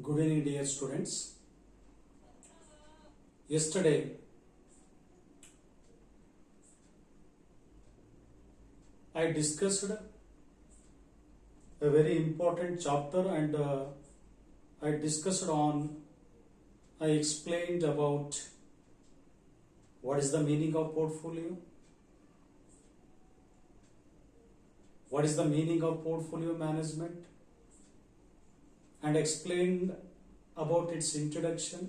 Good evening, dear students. Yesterday, I discussed a very important chapter and I explained about what is the meaning of portfolio, what is the meaning of portfolio management, and explained about its introduction.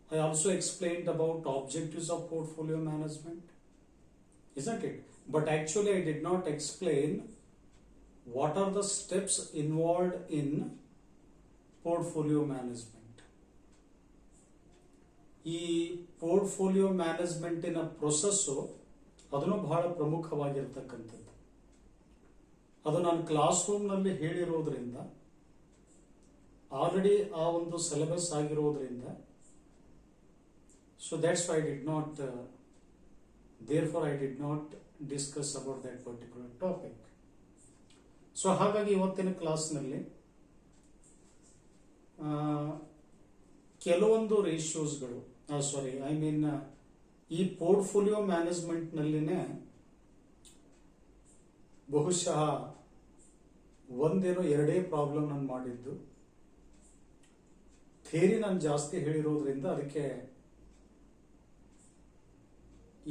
I also explained about objectives of portfolio management, isn't it? But actually I did not explain what are the steps involved in portfolio management. ಈ portfolio ಮ್ಯಾನೇಜ್ಮೆಂಟಿನ process ಅದನ್ನು ಬಹಳ ಪ್ರಮುಖವಾಗಿರ್ತಕ್ಕಂಥದ್ದು. ಅದು ನಾನು class ರೂಮ್ನಲ್ಲಿ ಹೇಳಿರೋದ್ರಿಂದ, already ಆ ಒಂದು syllabus ಆಗಿರೋದ್ರಿಂದ, so that's why therefore I did not discuss about that particular topic. So ಹಾಗಾಗಿ ಇವತ್ತಿನ ಕ್ಲಾಸ್ನಲ್ಲಿ ಕೆಲವೊಂದು ರೇಷಿಯೋಸ್ಗಳು ಈ ಪೋರ್ಟ್ಫೋಲಿಯೋ ಮ್ಯಾನೇಜ್ಮೆಂಟ್ನಲ್ಲಿನೇ ಬಹುಶಃ ಒಂದೇನೋ ಎರಡೇ ಪ್ರಾಬ್ಲಮ್ ನಾನು ಮಾಡಿದ್ದು. ಥಿಯರಿ ನಾನು ಜಾಸ್ತಿ ಹೇಳಿರೋದ್ರಿಂದ ಅದಕ್ಕೆ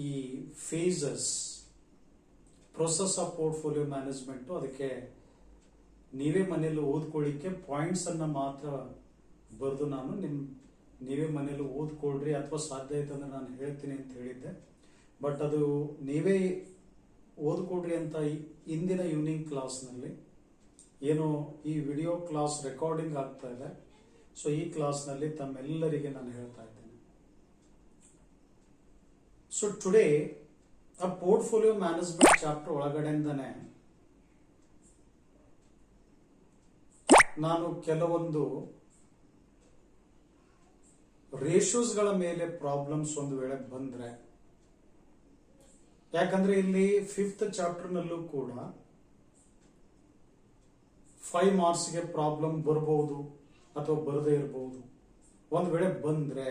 ಈ phases process of portfolio management ಅದಕ್ಕೆ ನೀವೇ ಮನೆಯಲ್ಲಿ ಓದ್ಕೊಳ್ಳಿಕ್ಕೆ ಪಾಯಿಂಟ್ಸ್ ಅನ್ನ ಮಾತ್ರ ಬರೆದು ನಾನು ನೀವೇ ಮನೆಯಲ್ಲಿ ಓದ್ಕೊಳ್ರಿ ಅಥವಾ ಸಾಧ್ಯ ಆಯ್ತಂದ್ರೆ ನಾನು ಹೇಳ್ತೀನಿ ಅಂತ ಹೇಳಿದ್ದೆ. ಬಟ್ ಅದು ನೀವೇ ಓದ್ಕೊಡ್ರಿ ಅಂತ ಇಂದಿನ ಈವ್ನಿಂಗ್ ಕ್ಲಾಸ್ನಲ್ಲಿ ಏನು ಈ ವಿಡಿಯೋ ಕ್ಲಾಸ್ ರೆಕಾರ್ಡಿಂಗ್ ಆಗ್ತಾ ಇದೆ, ಸೊ ಈ ಕ್ಲಾಸ್ನಲ್ಲಿ ತಮ್ಮೆಲ್ಲರಿಗೆ ನಾನು ಹೇಳ್ತಾ ಇದ್ದೇನೆ. ಸೊ ಟುಡೇ ಆ ಪೋರ್ಟ್ಫೋಲಿಯೋ ಮ್ಯಾನೇಜ್ಮೆಂಟ್ ಚಾಪ್ಟರ್ ಒಳಗಡೆಯಿಂದನೇ ನಾನು ಕೆಲವೊಂದು ರೇಷಿಯೋಸ್ಗಳ ಮೇಲೆ ಪ್ರಾಬ್ಲಮ್ಸ್ ಒಂದು ವೇಳೆ ಬಂದ್ರೆ, ಯಾಕಂದ್ರೆ ಇಲ್ಲಿ 5th ಚಾಪ್ಟರ್ನಲ್ಲೂ ಕೂಡ 5 ಮಾರ್ಕ್ಸ್ಗೆ ಪ್ರಾಬ್ಲಮ್ ಬರಬಹುದು ಅಥವಾ ಬರದೇ ಇರಬಹುದು. ಒಂದು ವೇಳೆ ಬಂದ್ರೆ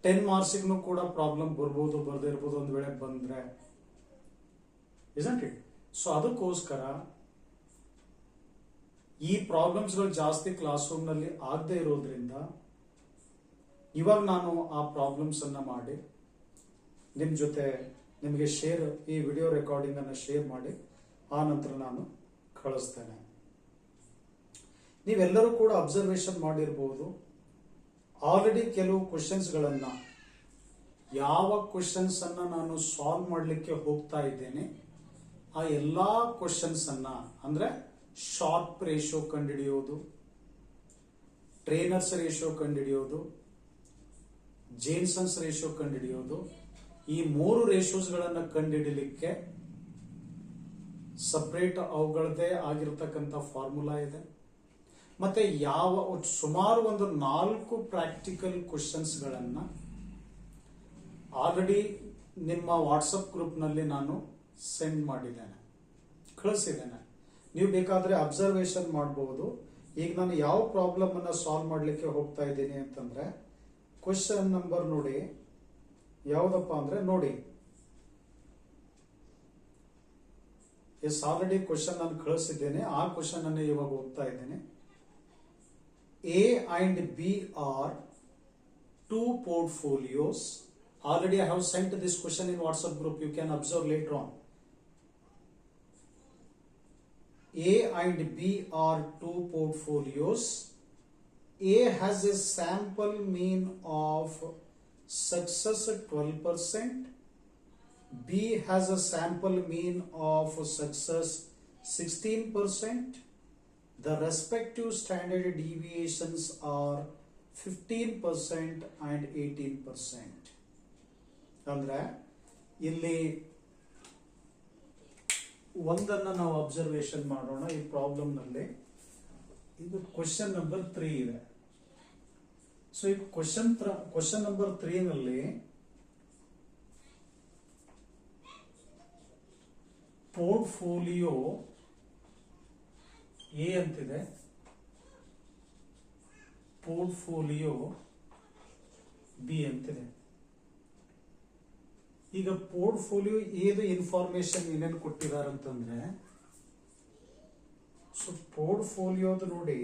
10 ಮಾರ್ಕ್ಸ್ಗೂ ಕೂಡ ಪ್ರಾಬ್ಲಮ್ ಬರ್ಬೋದು, ಬರದೇ ಇರ್ಬೋದು ಒಂದು ವೇಳೆ ಬಂದ್ರೆ, isn't it? ಸೊ ಅದಕ್ಕೋಸ್ಕರ ಈ ಪ್ರಾಬ್ಲಮ್ಸ್ಗಳು ಜಾಸ್ತಿ ಕ್ಲಾಸ್ ರೂಮ್ ನಲ್ಲಿ ಆಗದೆ ಇರೋದ್ರಿಂದ ಇವಾಗ ನಾನು ಆ ಪ್ರಾಬ್ಲಮ್ಸ್ ಅನ್ನ ಮಾಡಿ ನಿಮ್ ಜೊತೆ ನಿಮಗೆ ಈ ವಿಡಿಯೋ ರೆಕಾರ್ಡಿಂಗ್ ಅನ್ನ ಶೇರ್ ಮಾಡಿ ಆ ನಂತರ ನಾನು ಕಳಿಸ್ತೇನೆ. ನೀವೆಲ್ಲರೂ ಕೂಡ ಅಬ್ಸರ್ವೇಷನ್ ಮಾಡಿರಬಹುದು, ಆಲ್ರೆಡಿ ಕೆಲವು ಕ್ವಶನ್ಸ್ ಗಳನ್ನ ಯಾವ ಕ್ವಶನ್ಸ್ ಅನ್ನ ನಾನು ಸಾಲ್ವ್ ಮಾಡಲಿಕ್ಕೆ ಹೋಗ್ತಾ ಇದ್ದೇನೆ ಆ ಎಲ್ಲಾ ಕ್ವಶನ್ಸ್ ಅನ್ನ, ಅಂದ್ರೆ ಶಾರ್ಪ್ ರೇಷಿಯೋ ಕಂಡುಹಿಡಿಯೋದು, ಟ್ರೇನರ್ಸ್ ರೇಷಿಯೋ ಕಂಡುಹಿಡಿಯೋದು, ಜೇನ್ಸನ್ಸ್ ರೇಷಿಯೋ ಕಂಡುಹಿಡಿಯೋದು, ಈ 3 ರೇಷಿಯೋಸ್ಗಳನ್ನ ಕಂಡುಹಿಡಿಯಲಿಕ್ಕೆ ಸಪರೇಟ್ ಅವುಗಳದೇ ಆಗಿರತಕ್ಕಂಥ ಫಾರ್ಮುಲಾ ಇದೆ. ಮತ್ತೆ ಸುಮಾರು ಒಂದು 4 ಪ್ರಾಕ್ಟಿಕಲ್ ಕ್ವಶನ್ಸ್ ಗಳನ್ನ ಆಲ್ರೆಡಿ ನಿಮ್ಮ ವಾಟ್ಸಪ್ ಗ್ರೂಪ್ ನಲ್ಲಿ ನಾನು ಸೆಂಡ್ ಮಾಡಿದ್ದೇನೆ, ಕಳಿಸಿದ್ದೇನೆ. ನೀವು ಬೇಕಾದ್ರೆ ಅಬ್ಸರ್ವೇಷನ್ ಮಾಡಬಹುದು. ಈಗ ನಾನು ಯಾವ ಪ್ರಾಬ್ಲಮ್ ಅನ್ನ ಸಾಲ್ವ್ ಮಾಡ್ಲಿಕ್ಕೆ ಹೋಗ್ತಾ ಇದ್ದೀನಿ ಅಂತಂದ್ರೆ, ಕ್ವಶನ್ ನಂಬರ್ ನೋಡಿ ಯಾವ್ದಪ್ಪ ಅಂದ್ರೆ, ನೋಡಿ ಆಲ್ರೆಡಿ ಕ್ವಶನ್ ನಾನು ಕಳಿಸಿದ್ದೇನೆ, ಆ ಕ್ವಶನ್ ಅನ್ನು ಇವಾಗ ಓದ್ತಾ ಇದ್ದೇನೆ. A and B are 2 portfolios. Already I have sent this question in WhatsApp group. You can observe later on. A and B are 2 portfolios. A has a sample mean of success 12%. B has a sample mean of success 16%. The respective standard deviations are 15% and 18%. ಅಂದ್ರೆ ಇಲ್ಲಿ ಒಂದನ್ನ ನಾವು observation ಮಾಡೋಣ. ಈ problem ನಲ್ಲಿ ಇದು question number 3 ಇದೆ. So ಈ ಕ್ವಶನ್ ನಂಬರ್ 3 ನಲ್ಲಿ ಪೋರ್ಟ್ಫೋಲಿಯೋ ಎ ಅಂತಿದೆ, ಪೋರ್ಟ್ಫೋಲಿಯೋ ಬಿ ಅಂತಿದೆ. ಈಗ ಪೋರ್ಟ್ಫೋಲಿಯೋ ಏದು ಇನ್ಫಾರ್ಮೇಶನ್ ಏನೇನು ಕೊಟ್ಟಿದ್ದಾರೆ ಅಂತಂದ್ರೆ, ಸೊ ಪೋರ್ಟ್ಫೋಲಿಯೋದು ನೋಡಿ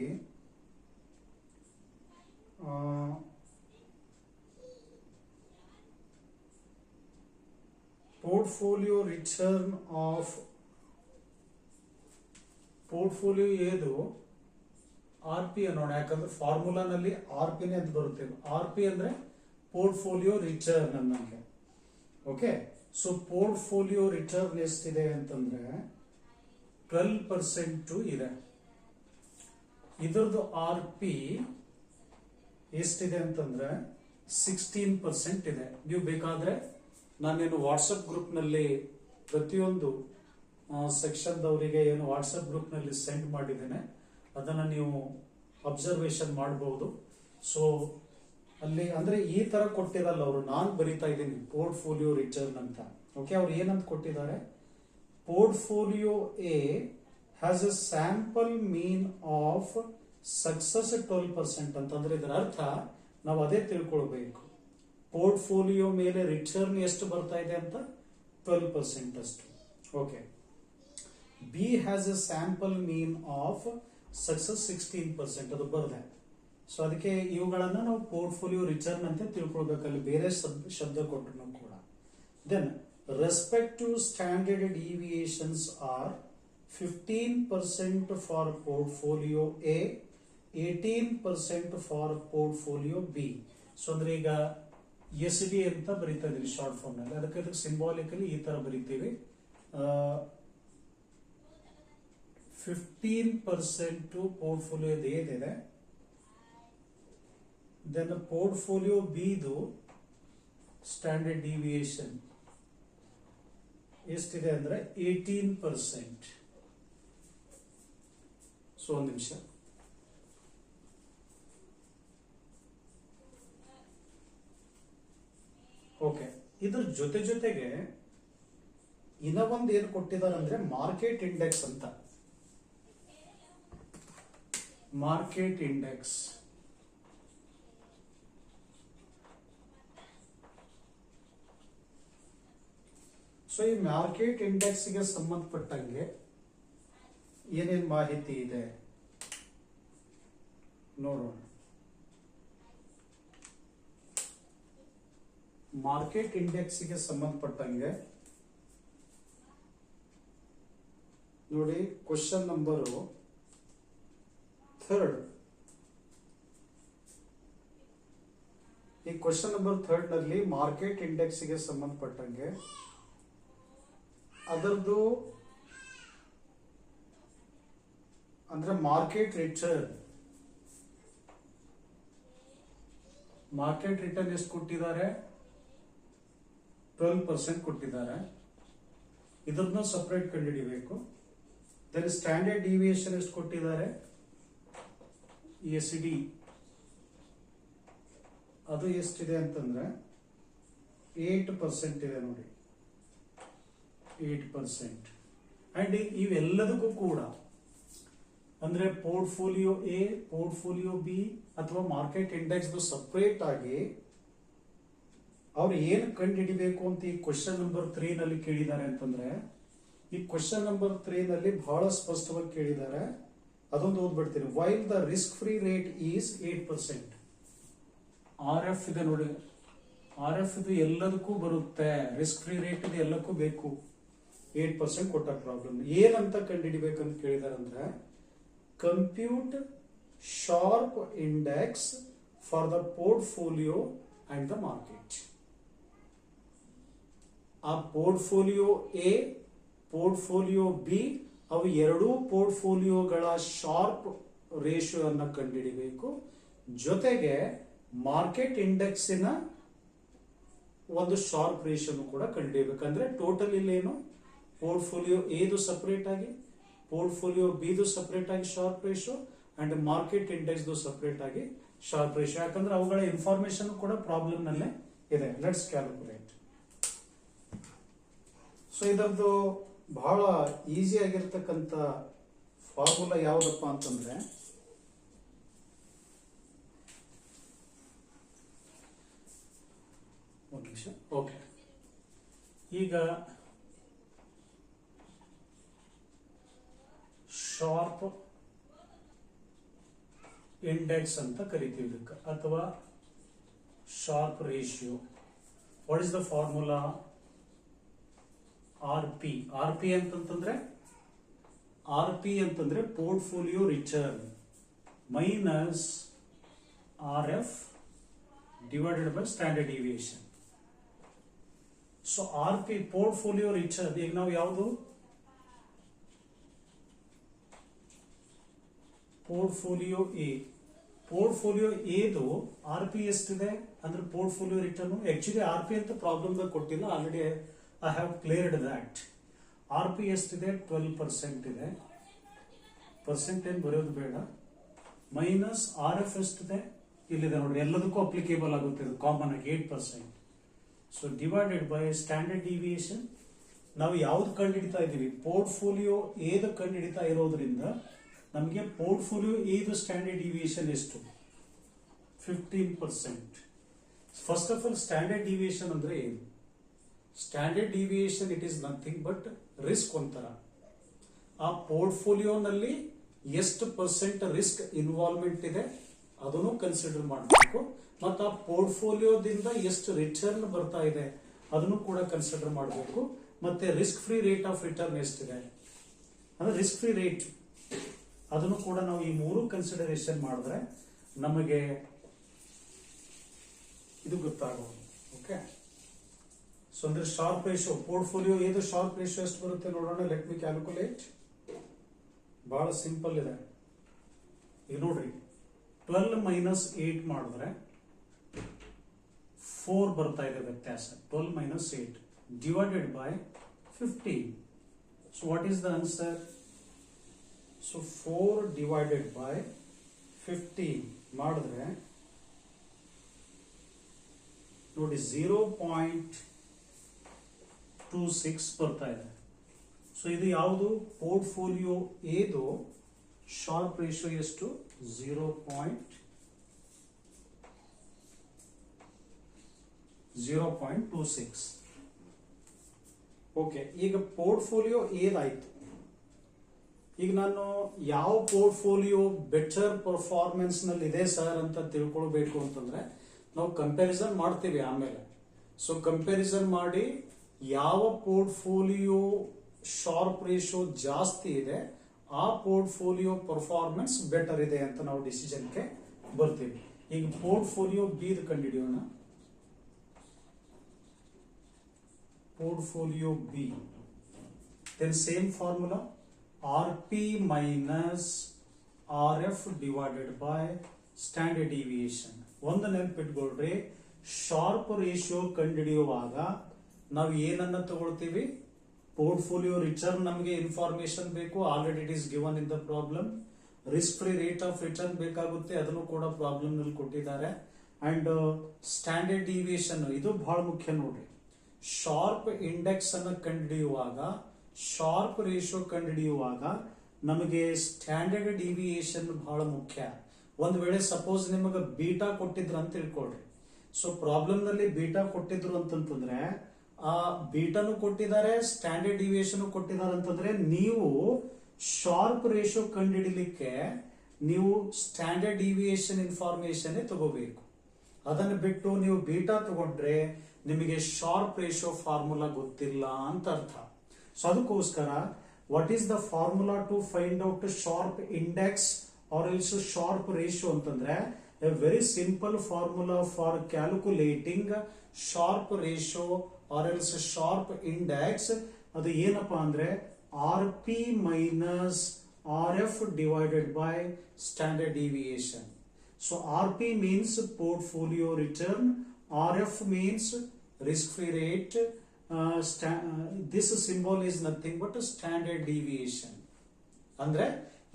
ಪೋರ್ಟ್ಫೋಲಿಯೋ ರಿಟರ್ನ್ ಆಫ್ ಪೋರ್ಟ್ಫೋಲಿಯೋ ಏದು ಆರ್ ಪಿ ಅನ್ನೋಣ, ಯಾಕಂದ್ರೆ ಫಾರ್ಮುಲಾನಲ್ಲಿ ಆರ್ ಪಿನೇ ಅಂತ ಬರುತ್ತೆ. ಆರ್ ಪಿ ಅಂದ್ರೆ ಪೋರ್ಟ್ಫೋಲಿಯೋ ರಿಟರ್ನ್ ಅನ್ನಂಗೆ. ಓಕೆ, ಸೊ ಪೋರ್ಟ್ಫೋಲಿಯೋ ರಿಟರ್ನ್ ಎಷ್ಟಿದೆ ಅಂತಂದ್ರೆ 12% ಇದೆ. ಇದರದ್ದು ಆರ್ ಪಿ ಎಷ್ಟಿದೆ ಅಂತಂದ್ರೆ 16% ಇದೆ. ನೀವು ಬೇಕಾದ್ರೆ ನಾನೇನು ವಾಟ್ಸಪ್ ಗ್ರೂಪ್ ನಲ್ಲಿ ಪ್ರತಿಯೊಂದು ಸೆಕ್ಷನ್ ದವರಿಗೆ ಏನು ವಾಟ್ಸಪ್ ಗ್ರೂಪ್ ನಲ್ಲಿ ಸೆಂಡ್ ಮಾಡಿದ್ದೇನೆ, ಅದನ್ನ ನೀವು ಅಬ್ಸರ್ವೇಷನ್ ಮಾಡಬಹುದು. ಸೊ ಅಲ್ಲಿ ಅಂದ್ರೆ ಈ ತರ ಕೊಟ್ಟಿರಲ್ಲ ಅವರು, ನಾನು ಬರಿತಾ ಇದ್ದೀನಿ ಪೋರ್ಟ್ಫೋಲಿಯೋ ರಿಟರ್ನ್ ಅಂತ. ಓಕೆ, ಅವ್ರು ಏನಂತ ಕೊಟ್ಟಿದ್ದಾರೆ, portfolio A has A sample mean of success 12% ಅಂತಂದ್ರೆ ಇದರ ಅರ್ಥ ನಾವು ಅದೇ ತಿಳ್ಕೊಳ್ಬೇಕು. ಪೋರ್ಟ್ಫೋಲಿಯೋ ಮೇಲೆ ರಿಟರ್ನ್ ಎಷ್ಟು ಬರ್ತಾ ಇದೆ ಅಂತ 12% ಅಷ್ಟು. Okay, B has A sample mean of success 16%, ಅದು ಬರ್ದೆ. ಸೊ ಅದಕ್ಕೆ ಇವುಗಳನ್ನ ನಾವು ಪೋರ್ಟ್ಫೋಲಿಯೋ ರಿಟರ್ನ್ ಅಂತ ತಿಳ್ಕೊಳ್ಬೇಕಲ್ಲಿ, ಬೇರೆ ಶಬ್ದ ಕೊಟ್ಟರು ಕೂಡ. Then respective standard deviations are 15% for portfolio A, 18% for portfolio B. So ಅಂದ್ರೆ ಈಗ SD ಅಂತ ಬರೀತಾ ಇದೀವಿ ಶಾರ್ಟ್ ಫಾರ್ಮ್ ನಲ್ಲಿ, ಅದಕ್ಕೆ ಸಿಂಬಾಲಿಕಲಿ ಈ ತರ ಬರೀತೀವಿ. 15% ಪೋರ್ಟ್ಫೋಲಿಯೋ ಏನಿದೆ, ದೆನ್ ಪೋರ್ಟ್ಫೋಲಿಯೋ ಬಿದು ಸ್ಟ್ಯಾಂಡರ್ಡ್ ಡಿವಿಯೇಷನ್ ಎಷ್ಟಿದೆ ಅಂದ್ರೆ 18%. ಸೊ ಒಂದು ನಿಮಿಷ, ಓಕೆ. ಇದ್ರ ಜೊತೆಗೆ ಇನ್ನ ಒಂದು ಏನು ಕೊಟ್ಟಿದ್ದಾರೆ ಅಂದ್ರೆ ಮಾರ್ಕೆಟ್ ಇಂಡೆಕ್ಸ್ ಅಂತ. ಮಾರ್ಕೆಟ್ ಇಂಡೆಕ್ಸ್ ಸೊ ಈ ಮಾರ್ಕೆಟ್ ಇಂಡೆಕ್ಸ್ ಗೆ ಸಂಬಂಧಪಟ್ಟಂಗೆ ಏನೇನ್ ಮಾಹಿತಿ ಇದೆ ನೋಡೋಣ. ಮಾರ್ಕೆಟ್ ಇಂಡೆಕ್ಸ್ ಗೆ ಸಂಬಂಧಪಟ್ಟಂಗೆ ನೋಡಿ, ಕ್ವಶನ್ ನಂಬರ್ 3. ಈ ಕ್ವಶನ್ ನಂಬರ್ 3 ನಲ್ಲಿ ಮಾರ್ಕೆಟ್ ಇಂಡೆಕ್ಸ್ ಗೆ ಸಂಬಂಧಪಟ್ಟಂಗೆ ಅದರದ್ದು ಅಂದ್ರೆ ಮಾರ್ಕೆಟ್ ರಿಟರ್ನ್ ಎಷ್ಟು ಕೊಟ್ಟಿದ್ದಾರೆ, 12% ಕೊಟ್ಟಿದ್ದಾರೆ. ಇದನ್ನು ಸಪರೇಟ್ ಕಂಡುಹಿಡಿಯಬೇಕು. ದೆನ್ ಸ್ಟ್ಯಾಂಡರ್ಡ್ ಡಿವಿಯೇಷನ್ ಎಷ್ಟು ಕೊಟ್ಟಿದ್ದಾರೆ, SD ಅದು ಎಷ್ಟಿದೆ ಅಂತಂದ್ರೆ 8% ಇದೆ ನೋಡಿ, 8%. ಅಂಡ್ ಇವೆಲ್ಲದಕ್ಕೂ ಕೂಡ ಅಂದ್ರೆ ಪೋರ್ಟ್ಫೋಲಿಯೋ ಎ, ಪೋರ್ಟ್ಫೋಲಿಯೋ ಬಿ ಅಥವಾ ಮಾರ್ಕೆಟ್ ಇಂಡೆಕ್ಸ್ ಸಪರೇಟ್ ಆಗಿ ಅವ್ರು ಏನು ಕಂಡುಹಿಡಿಬೇಕು ಅಂತ ಈ ಕ್ವಶನ್ ನಂಬರ್ 3 ನಲ್ಲಿ ಕೇಳಿದ್ದಾರೆ ಅಂತಂದ್ರೆ, ಈ ಕ್ವಶನ್ ನಂಬರ್ 3 ನಲ್ಲಿ ಬಹಳ ಸ್ಪಷ್ಟವಾಗಿ ಕೇಳಿದ್ದಾರೆ. ಅದೊಂದು ಓದ್ಬಿಡ್ತೀನಿ. While the risk free rate is 8%. RF ಇದೆ ನೋಡಿ, RF ಇದು ಎಲ್ಲದಕ್ಕೂ ಬರುತ್ತೆ, ರಿಸ್ಕ್ ಫ್ರೀ ರೇಟ್ ಇದು ಎಲ್ಲಕ್ಕೂ ಬೇಕು. 8% ಕೊಟ್ಟ ಪ್ರಾಬ್ಲಮ್ ಏನಂತ ಕಂಡುಹಿಡಿಬೇಕಂತ ಕೇಳಿದಾರೆ ಅಂದ್ರೆ, compute Sharpe index for the portfolio and the market. ಆ ಪೋರ್ಟ್ಫೋಲಿಯೋ ಎ, ಪೋರ್ಟ್ಫೋಲಿಯೋ ಬಿ ಅವು ಎರಡೂ ಪೋರ್ಟ್ಫೋಲಿಯೋಗಳ ಶಾರ್ಪ್ ರೇಷಿಯೋ ಅನ್ನ ಕಂಡುಹಿಡಿಬೇಕು. ಜೊತೆಗೆ ಮಾರ್ಕೆಟ್ ಇಂಡೆಕ್ಸಿನ ಒಂದು ಶಾರ್ಪ್ ರೇಷಿಯೋ ಕೂಡ ಕಂಡುಹಿಡಿಯಬೇಕಂದ್ರೆ ಟೋಟಲ್ ಇಲ್ಲೇನು ಪೋರ್ಟ್ಫೋಲಿಯೋ ಎದು ಸಪರೇಟ್ ಆಗಿ, ಪೋರ್ಟ್ಫೋಲಿಯೋ ಬಿದು ಸಪರೇಟ್ ಆಗಿ sharp ratio and market index separate ಆಗಿ ಶಾರ್ಪ್ ರೇಷಿಯೋ. ಯಾಕಂದ್ರೆ ಅವುಗಳ ಇನ್ಫಾರ್ಮೇಶನ್ ಕೂಡ ಪ್ರಾಬ್ಲಮ್ ನಲ್ಲೇ ಇದೆ. Let's calculate. ಸೊ ಇದರದ್ದು ಬಹಳ ಈಸಿ ಆಗಿರ್ತಕ್ಕಂಥ ಫಾರ್ಮುಲಾ ಯಾವುದಪ್ಪ ಅಂತಂದ್ರೆ, ನಿಮಿಷ. ಓಕೆ, ಈಗ ಶಾರ್ಪ್ ಇಂಡೆಕ್ಸ್ ಅಂತ ಕರಿತೀವಿ ಇದಕ್ಕೆ, ಅಥವಾ Sharpe ratio. What is the formula? R P ಅಂತಂದ್ರೆ portfolio return minus R F divided by standard deviation. So R P portfolio return, ಈಗ ನಾವು ಯಾವುದು ಪೋರ್ಟ್ಫೋಲಿಯೋ ಎದು ಆರ್ ಪಿ ಎಷ್ಟಿದೆ ಅಂದ್ರೆ portfolio return. Actually R P ಅಂತ ಪ್ರಾಬ್ಲಮ್ ಕೊಟ್ಟಿಲ್ಲ, already I have cleared that. R P ಎಷ್ಟಿದೆ? 12% ಇದೆ. ಪರ್ಸೆಂಟ್ ಏನು ಬರೆಯೋದು ಬೇಡ. ಮೈನಸ್ ಆರ್ ಎಫ್ ಎಷ್ಟಿದೆ? ಇಲ್ಲಿದೆ ನೋಡ್ರಿ, ಎಲ್ಲದಕ್ಕೂ ಅಪ್ಲಿಕೇಬಲ್ ಆಗುತ್ತೆ ಇದು, ಕಾಮನ್ ಆಗಿ 8%. So divided by standard deviation. ನಾವು ಯಾವ್ದು ಕಂಡುಹಿಡಿತಾ ಇದ್ದೀವಿ? ಪೋರ್ಟ್ಫೋಲಿಯೋ ಏದು ಕಂಡುಹಿಡಿತಾ ಇರೋದ್ರಿಂದ ನಮಗೆ ಪೋರ್ಟ್ಫೋಲಿಯೋ ಏದು ಸ್ಟ್ಯಾಂಡರ್ಡ್ ಡಿವಿಯೇಷನ್ ಎಷ್ಟು? 15%. First of all standard deviation ಅಂದ್ರೆ ಏನು? Standard deviation it is nothing but risk ಒಂಥರ. ಆ ಪೋರ್ಟ್ಫೋಲಿಯೋನಲ್ಲಿ ಎಷ್ಟು ಪರ್ಸೆಂಟ್ ರಿಸ್ಕ್ ಇನ್ವಾಲ್ವ್ಮೆಂಟ್ ಇದೆ ಅದನ್ನು ಕನ್ಸಿಡರ್ ಮಾಡಬೇಕು, ಮತ್ತು ಆ ಪೋರ್ಟ್ಫೋಲಿಯೋದಿಂದ ಎಷ್ಟು ರಿಟರ್ನ್ ಬರ್ತಾ ಇದೆ ಅದನ್ನು ಕೂಡ ಕನ್ಸಿಡರ್ ಮಾಡಬೇಕು, ಮತ್ತೆ risk free rate of return ಎಷ್ಟಿದೆ ಅಂದ್ರೆ ರಿಸ್ಕ್ ಫ್ರೀ ರೇಟ್, ಅದನ್ನು ಕೂಡ ನಾವು ಈ ಮೂರು ಕನ್ಸಿಡರೇಷನ್ ಮಾಡಿದ್ರೆ ನಮಗೆ ಇದು ಗೊತ್ತಾಗಬಹುದು. ಓಕೆ, ಸೊ ಅಂದ್ರೆ ಶಾರ್ಪ್ ರೇಷಿಯೋ ಪೋರ್ಟ್ಫೋಲಿಯೋ ಏದು ಶಾರ್ಪ್ ರೇಷಿಯೋ ಎಷ್ಟು ಬರುತ್ತೆ ನೋಡೋಣ. Let me calculate. ಬಹಳ ಸಿಂಪಲ್ ಇದೆ. ಈಗ ನೋಡ್ರಿ, 12 ಮೈನಸ್ 8 ಮಾಡಿದ್ರೆ 4 ಬರ್ತಾ ಇದೆ ವ್ಯತ್ಯಾಸ. 12 minus 8 divided by 15. So what is the answer? So 4 divided by 15 ಮಾಡಿದ್ರೆ ನೋಡಿ 0.26 ಬರ್ತಾ ಇದೆ. ಸೊ ಇದು ಯಾವುದು? ಪೋರ್ಟ್ಫೋಲಿಯೋ ಏದು ಶಾರ್ಪ್ ರೇಷಿಯೋ ಎಷ್ಟು? 0.26. ಓಕೆ, ಈಗ ಪೋರ್ಟ್ಫೋಲಿಯೋ ಏದಾಯ್ತು. ಈಗ ನಾನು ಯಾವ ಪೋರ್ಟ್ಫೋಲಿಯೋ ಬೆಟರ್ ಪರ್ಫಾರ್ಮೆನ್ಸ್ ನಲ್ಲಿ ಇದೆ ಸರ್ ಅಂತ ತಿಳ್ಕೊಳ್ಬೇಕು ಅಂತಂದ್ರೆ ನಾವು ಕಂಪ್ಯಾರಿಸನ್ ಮಾಡ್ತೀವಿ ಆಮೇಲೆ. ಸೊ ಕಂಪ್ಯಾರಿಸನ್ ಮಾಡಿ ಯಾವ ಪೋರ್ಟ್ಫೋಲಿಯೋ ಶಾರ್ಪ್ ರೇಷಿಯೋ ಜಾಸ್ತಿ ಇದೆ ಆ ಪೋರ್ಟ್ಫೋಲಿಯೋ ಪರ್ಫಾರ್ಮೆನ್ಸ್ ಬೆಟರ್ ಇದೆ ಅಂತ ನಾವು ಡಿಸಿಷನ್ಗೆ ಬರ್ತೀವಿ. ಈಗ ಪೋರ್ಟ್ಫೋಲಿಯೋ ಬಿ ಕಂಡುಹಿಡಿಯೋಣ. Portfolio B, then same formula RP minus RF divided by standard deviation. ಒಂದು ನೆನಪಿಟ್ಕೊಳ್ರಿ, ಶಾರ್ಪ್ ರೇಷಿಯೋ ಕಂಡುಹಿಡಿಯುವಾಗ ನಾವು ಏನನ್ನ ತಗೊಳ್ತೀವಿ? ಪೋರ್ಟ್ಫೋಲಿಯೋ ರಿಟರ್ನ್ ನಮಗೆ ಇನ್ಫಾರ್ಮೇಶನ್ ಬೇಕು, already it is given in the problem. Risk free rate of return ಬೇಕಾಗುತ್ತೆ, ಅದನ್ನು ಕೂಡ ಪ್ರಾಬ್ಲಮ್ ನಲ್ಲಿ ಕೊಟ್ಟಿದ್ದಾರೆ. ಅಂಡ್ ಸ್ಟ್ಯಾಂಡರ್ಡ್ ಡಿವಿಯೇಷನ್ ಇದು ಬಹಳ ಮುಖ್ಯ ನೋಡ್ರಿ. ಶಾರ್ಪ್ ಇಂಡೆಕ್ಸ್ ಅನ್ನು ಕಂಡುಹಿಡಿಯುವಾಗ, ಶಾರ್ಪ್ ರೇಷಿಯೋ ಕಂಡುಹಿಡಿಯುವಾಗ ನಮಗೆ ಸ್ಟ್ಯಾಂಡರ್ಡ್ ಡಿವಿಯೇಷನ್ ಬಹಳ ಮುಖ್ಯ. ಒಂದ್ ವೇಳೆ ಸಪೋಸ್ ನಿಮಗೆ ಬೀಟಾ ಕೊಟ್ಟಿದ್ರು ಅಂತ ತಿಳ್ಕೊಳ್ರಿ. ಸೊ ಪ್ರಾಬ್ಲಮ್ ನಲ್ಲಿ ಬೀಟಾ ಕೊಟ್ಟಿದ್ರು ಅಂತಂದ್ರೆ ಆ ಬೀಟಾನು ಕೊಟ್ಟಿದ್ದಾರೆ, ಸ್ಟ್ಯಾಂಡರ್ಡ್ ಡಿವಿಯೇಷನ್ ಕೊಟ್ಟಿದ್ದಾರೆ ಅಂತಂದ್ರೆ ನೀವು ಶಾರ್ಪ್ ರೇಷಿಯೋ ಕಂಡುಹಿಡಿಲಿಕ್ಕೆ ನೀವು ಸ್ಟ್ಯಾಂಡರ್ಡ್ ಡಿವಿಯೇಷನ್ ಇನ್ಫಾರ್ಮೇಶನ್ ತಗೋಬೇಕು. ಅದನ್ನು ಬಿಟ್ಟು ನೀವು ಬೀಟಾ ತಗೊಂಡ್ರೆ ನಿಮಗೆ ಶಾರ್ಪ್ ರೇಷಿಯೋ ಫಾರ್ಮುಲಾ ಗೊತ್ತಿಲ್ಲ ಅಂತ ಅರ್ಥ. ಸೊ ಅದಕ್ಕೋಸ್ಕರ what is the formula to find out Sharpe index or else Sharpe ratio ಅಂತಂದ್ರೆ a very simple formula for calculating Sharpe ratio or else Sharpe index. ಅದು ಏನಪ್ಪಾ ಅಂದ್ರೆ RP minus RF divided by standard deviation. So RP means portfolio return, RF means risk-free rate. This symbol is nothing but a standard deviation. ಅಂದ್ರೆ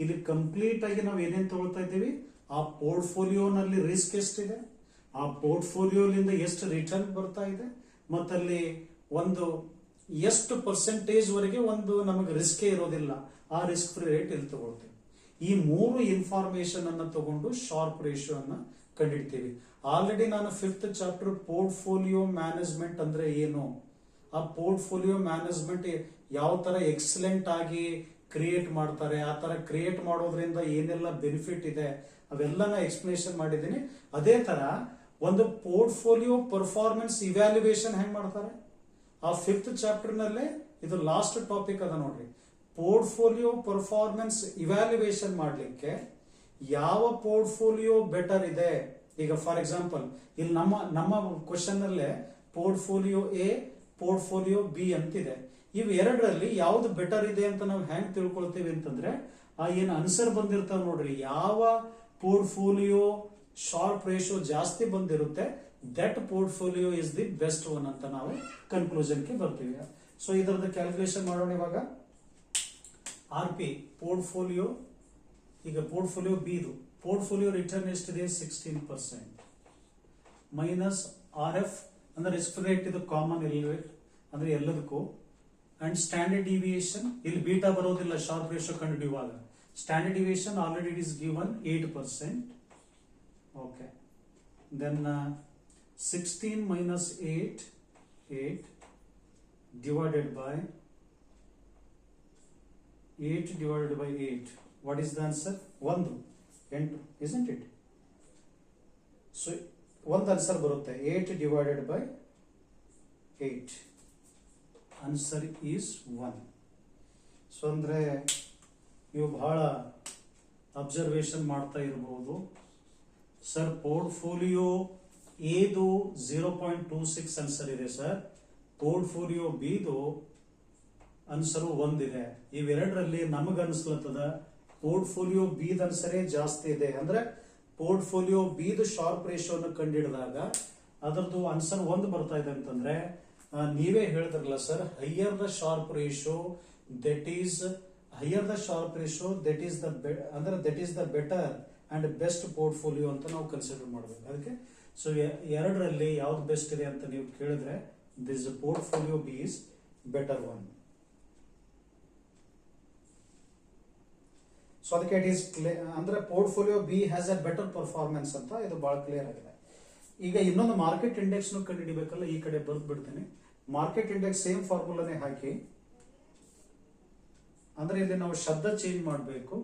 ಇಲ್ಲಿ complete ಆಗಿ ನಾವು ಏನೇನು ತಗೊಳ್ತಾ ಇದ್ದೀವಿ, ಆ ಪೋರ್ಟ್ಫೋಲಿಯೋನಲ್ಲಿ ರಿಸ್ಕ್ ಎಷ್ಟಿದೆ, ಆ ಪೋರ್ಟ್ಫೋಲಿಯೋಲಿಂದ ಎಷ್ಟು ರಿಟರ್ನ್ ಬರ್ತಾ ಇದೆ, ಮತ್ತಲ್ಲಿ ಒಂದು ಎಷ್ಟು ಪರ್ಸೆಂಟೇಜ್ ವರೆಗೆ ಒಂದು ನಮಗೆ ರಿಸ್ಕ್ ಇರೋದಿಲ್ಲ, ಆ ರಿಸ್ಕ್ ಫ್ರೀ ರೇಟ್ ಇಲ್ಲಿ ತಗೊಳ್ತೀವಿ. ಈ ಮೂರು ಇನ್ಫಾರ್ಮೇಶನ್ ಅನ್ನ ತಗೊಂಡು ಶಾರ್ಪ್ ರೇಷಿಯೋ ಅನ್ನ ಕಂಡಿಡ್ತೀವಿ. ಆಲ್ರೆಡಿ ನಾನು 5th ಚಾಪ್ಟರ್ ಪೋರ್ಟ್ಫೋಲಿಯೋ ಮ್ಯಾನೇಜ್ಮೆಂಟ್ ಅಂದ್ರೆ ಏನು, ಆ ಪೋರ್ಟ್ಫೋಲಿಯೋ ಮ್ಯಾನೇಜ್ಮೆಂಟ್ ಯಾವ ತರ ಎಕ್ಸಲೆಂಟ್ ಆಗಿ ಕ್ರಿಯೇಟ್ ಮಾಡ್ತಾರೆ, ಆ ತರ ಕ್ರಿಯೇಟ್ ಮಾಡೋದ್ರಿಂದ ಏನೆಲ್ಲ ಬೆನಿಫಿಟ್ ಇದೆ ಅವೆಲ್ಲ ಎಕ್ಸ್ಪ್ಲನೇಷನ್ ಮಾಡಿದ್ದೀನಿ. ಅದೇ ತರ ಒಂದು ಪೋರ್ಟ್ಫೋಲಿಯೋ ಪರ್ಫಾರ್ಮೆನ್ಸ್ ಇವ್ಯಾಲ್ಯುಯೇಷನ್ ಹೆಂಗ್ ಮಾಡ್ತಾರೆ ಆ 5th ಚಾಪ್ಟರ್ ನಲ್ಲೇ ಇದು ಲಾಸ್ಟ್ ಟಾಪಿಕ್ ಅದ ನೋಡ್ರಿ. ಪೋರ್ಟ್ಫೋಲಿಯೋ ಪರ್ಫಾರ್ಮೆನ್ಸ್ ಇವ್ಯಾಲ್ಯುಯೇಷನ್ ಮಾಡ್ಲಿಕ್ಕೆ ಯಾವ ಪೋರ್ಟ್ಫೋಲಿಯೋ ಬೆಟರ್ ಇದೆ. ಈಗ ಫಾರ್ ಎಕ್ಸಾಂಪಲ್ ಇಲ್ಲಿ ನಮ್ಮ ಕ್ವಶನ್ ಅಲ್ಲೇ ಪೋರ್ಟ್ಫೋಲಿಯೋ ಎ ಪೋರ್ಟ್ಫೋಲಿಯೋ ಬಿ ಅಂತಿದೆ. ಇವ್ ಎರಡರಲ್ಲಿ ಯಾವ್ದು ಬೆಟರ್ ಇದೆ ಅಂತ ನಾವು ಹೆಂಗ್ ತಿಳ್ಕೊಳ್ತೀವಿ ಅಂತಂದ್ರೆ ಆ ಏನ್ ಆನ್ಸರ್ ಬಂದಿರ್ತಾವ ನೋಡ್ರಿ, ಯಾವ ಪೋರ್ಟ್ಫೋಲಿಯೋ ಶಾರ್ಪ್ ರೇಷಿಯೋ ಜಾಸ್ತಿ ಬಂದಿರುತ್ತೆ that portfolio is the best one ಅಂತ ನಾವು ಕನ್ಕ್ಲೂಷನ್ಗೆ ಬರ್ತೀವಿ. ಸೊ ಇದರದ ಕ್ಯಾಲ್ಕುಲೇಷನ್ ಮಾಡೋಣ ಇವಾಗ. ಆರ್ ಪಿ ಪೋರ್ಟ್ಫೋಲಿಯೋ, ಈಗ ಪೋರ್ಟ್ಫೋಲಿಯೋ ಬಿದು ಪೋರ್ಟ್ಫೋಲಿಯೋ ರಿಟರ್ನ್ ಎಷ್ಟಿದೆ 16% ಮೈನಸ್ ಆರ್ ಎಫ್ ಅಂದ್ರೆ ರಿಸ್ಕ್ ರೇಟ್, ಇದು ಕಾಮನ್ ರೇಟ್ ಅಂದ್ರೆ ಎಲ್ಲದಕ್ಕೂ, ಅಂಡ್ ಸ್ಟ್ಯಾಂಡರ್ಡ್ ಡಿವಿಯೇಷನ್ ಇಲ್ಲಿ ಬೀಟಾ ಬರೋದಿಲ್ಲ ಶಾರ್ಪ್ ರೇಷಿಯೋ ಕಂಡುಹಿಡಿಯುವಾಗ. Standard deviation already it is given 8%. Okay, then 16 minus 8 divided by 8 divided by 8. What is the answer? 1 8, isn't it? So one answer ಬರುತ್ತೆ 8 divided by 8. Answer is 1. So ಅಂದ್ರೆ ನೀವು ಬಹಳ observation ಮಾಡ್ತಾ ಇರಬಹುದು. Sir portfolio ಎದು 0.26 answer ಇದೆ sir, portfolio ಬಿದು answer 1 ಇದೆ. ಇವೆರಡರಲ್ಲಿ ನಮಗ ಅನ್ಸ್ಲತ್ತದ ಪೋರ್ಟ್ಫೋಲಿಯೋ ಬಿದ ಆನ್ಸರೇ ಜಾಸ್ತಿ ಇದೆ. ಅಂದ್ರೆ ಪೋರ್ಟ್ಫೋಲಿಯೋ ಬಿದು ಶಾರ್ಪ್ ರೇಷಿಯೋನ ಕಂಡಿಡಿದಾಗ ಅದರದ್ದು ಆನ್ಸರ್ 1 ಬರ್ತಾ ಇದೆ ಅಂತಂದ್ರೆ ನೀವೇ ಹೇಳಿದ್ರಲ್ಲ sir, higher the Sharpe ratio that is the better and best portfolio ಅಂತ ನಾವು ಕನ್ಸಿಡರ್ ಮಾಡಬೇಕು. ಅದಕ್ಕೆ ಸೊ ಎರಡರಲ್ಲಿ ಯಾವ್ದು ಬೆಸ್ಟ್ ಇದೆ ಅಂತ ನೀವು ಕೇಳಿದ್ರೆ this portfolio B is better one. So ಅದಕ್ಕೆ ಇಟ್ ಈಸ್ ಅಂದ್ರೆ portfolio B has A better performance ಅಂತ ಇದು ಬಹಳ ಕ್ಲಿಯರ್ ಆಗಿದೆ. ಈಗ ಇನ್ನೊಂದು ಮಾರ್ಕೆಟ್ ಇಂಡೆಕ್ಸ್ ಕಂಡುಹಿಡಿಬೇಕಲ್ಲ, ಈ ಕಡೆ ಬರ್ದು ಬಿಡ್ತೇನೆ. ಮಾರ್ಕೆಟ್ ಇಂಡೆಕ್ಸ್ ಸೇಮ್ ಫಾರ್ಮುಲಾನೇ ಹಾಕಿ, ಅಂದ್ರೆ ಇಲ್ಲಿ ನಾವು ಶಬ್ದ ಚೇಂಜ್ ಮಾಡಬೇಕು.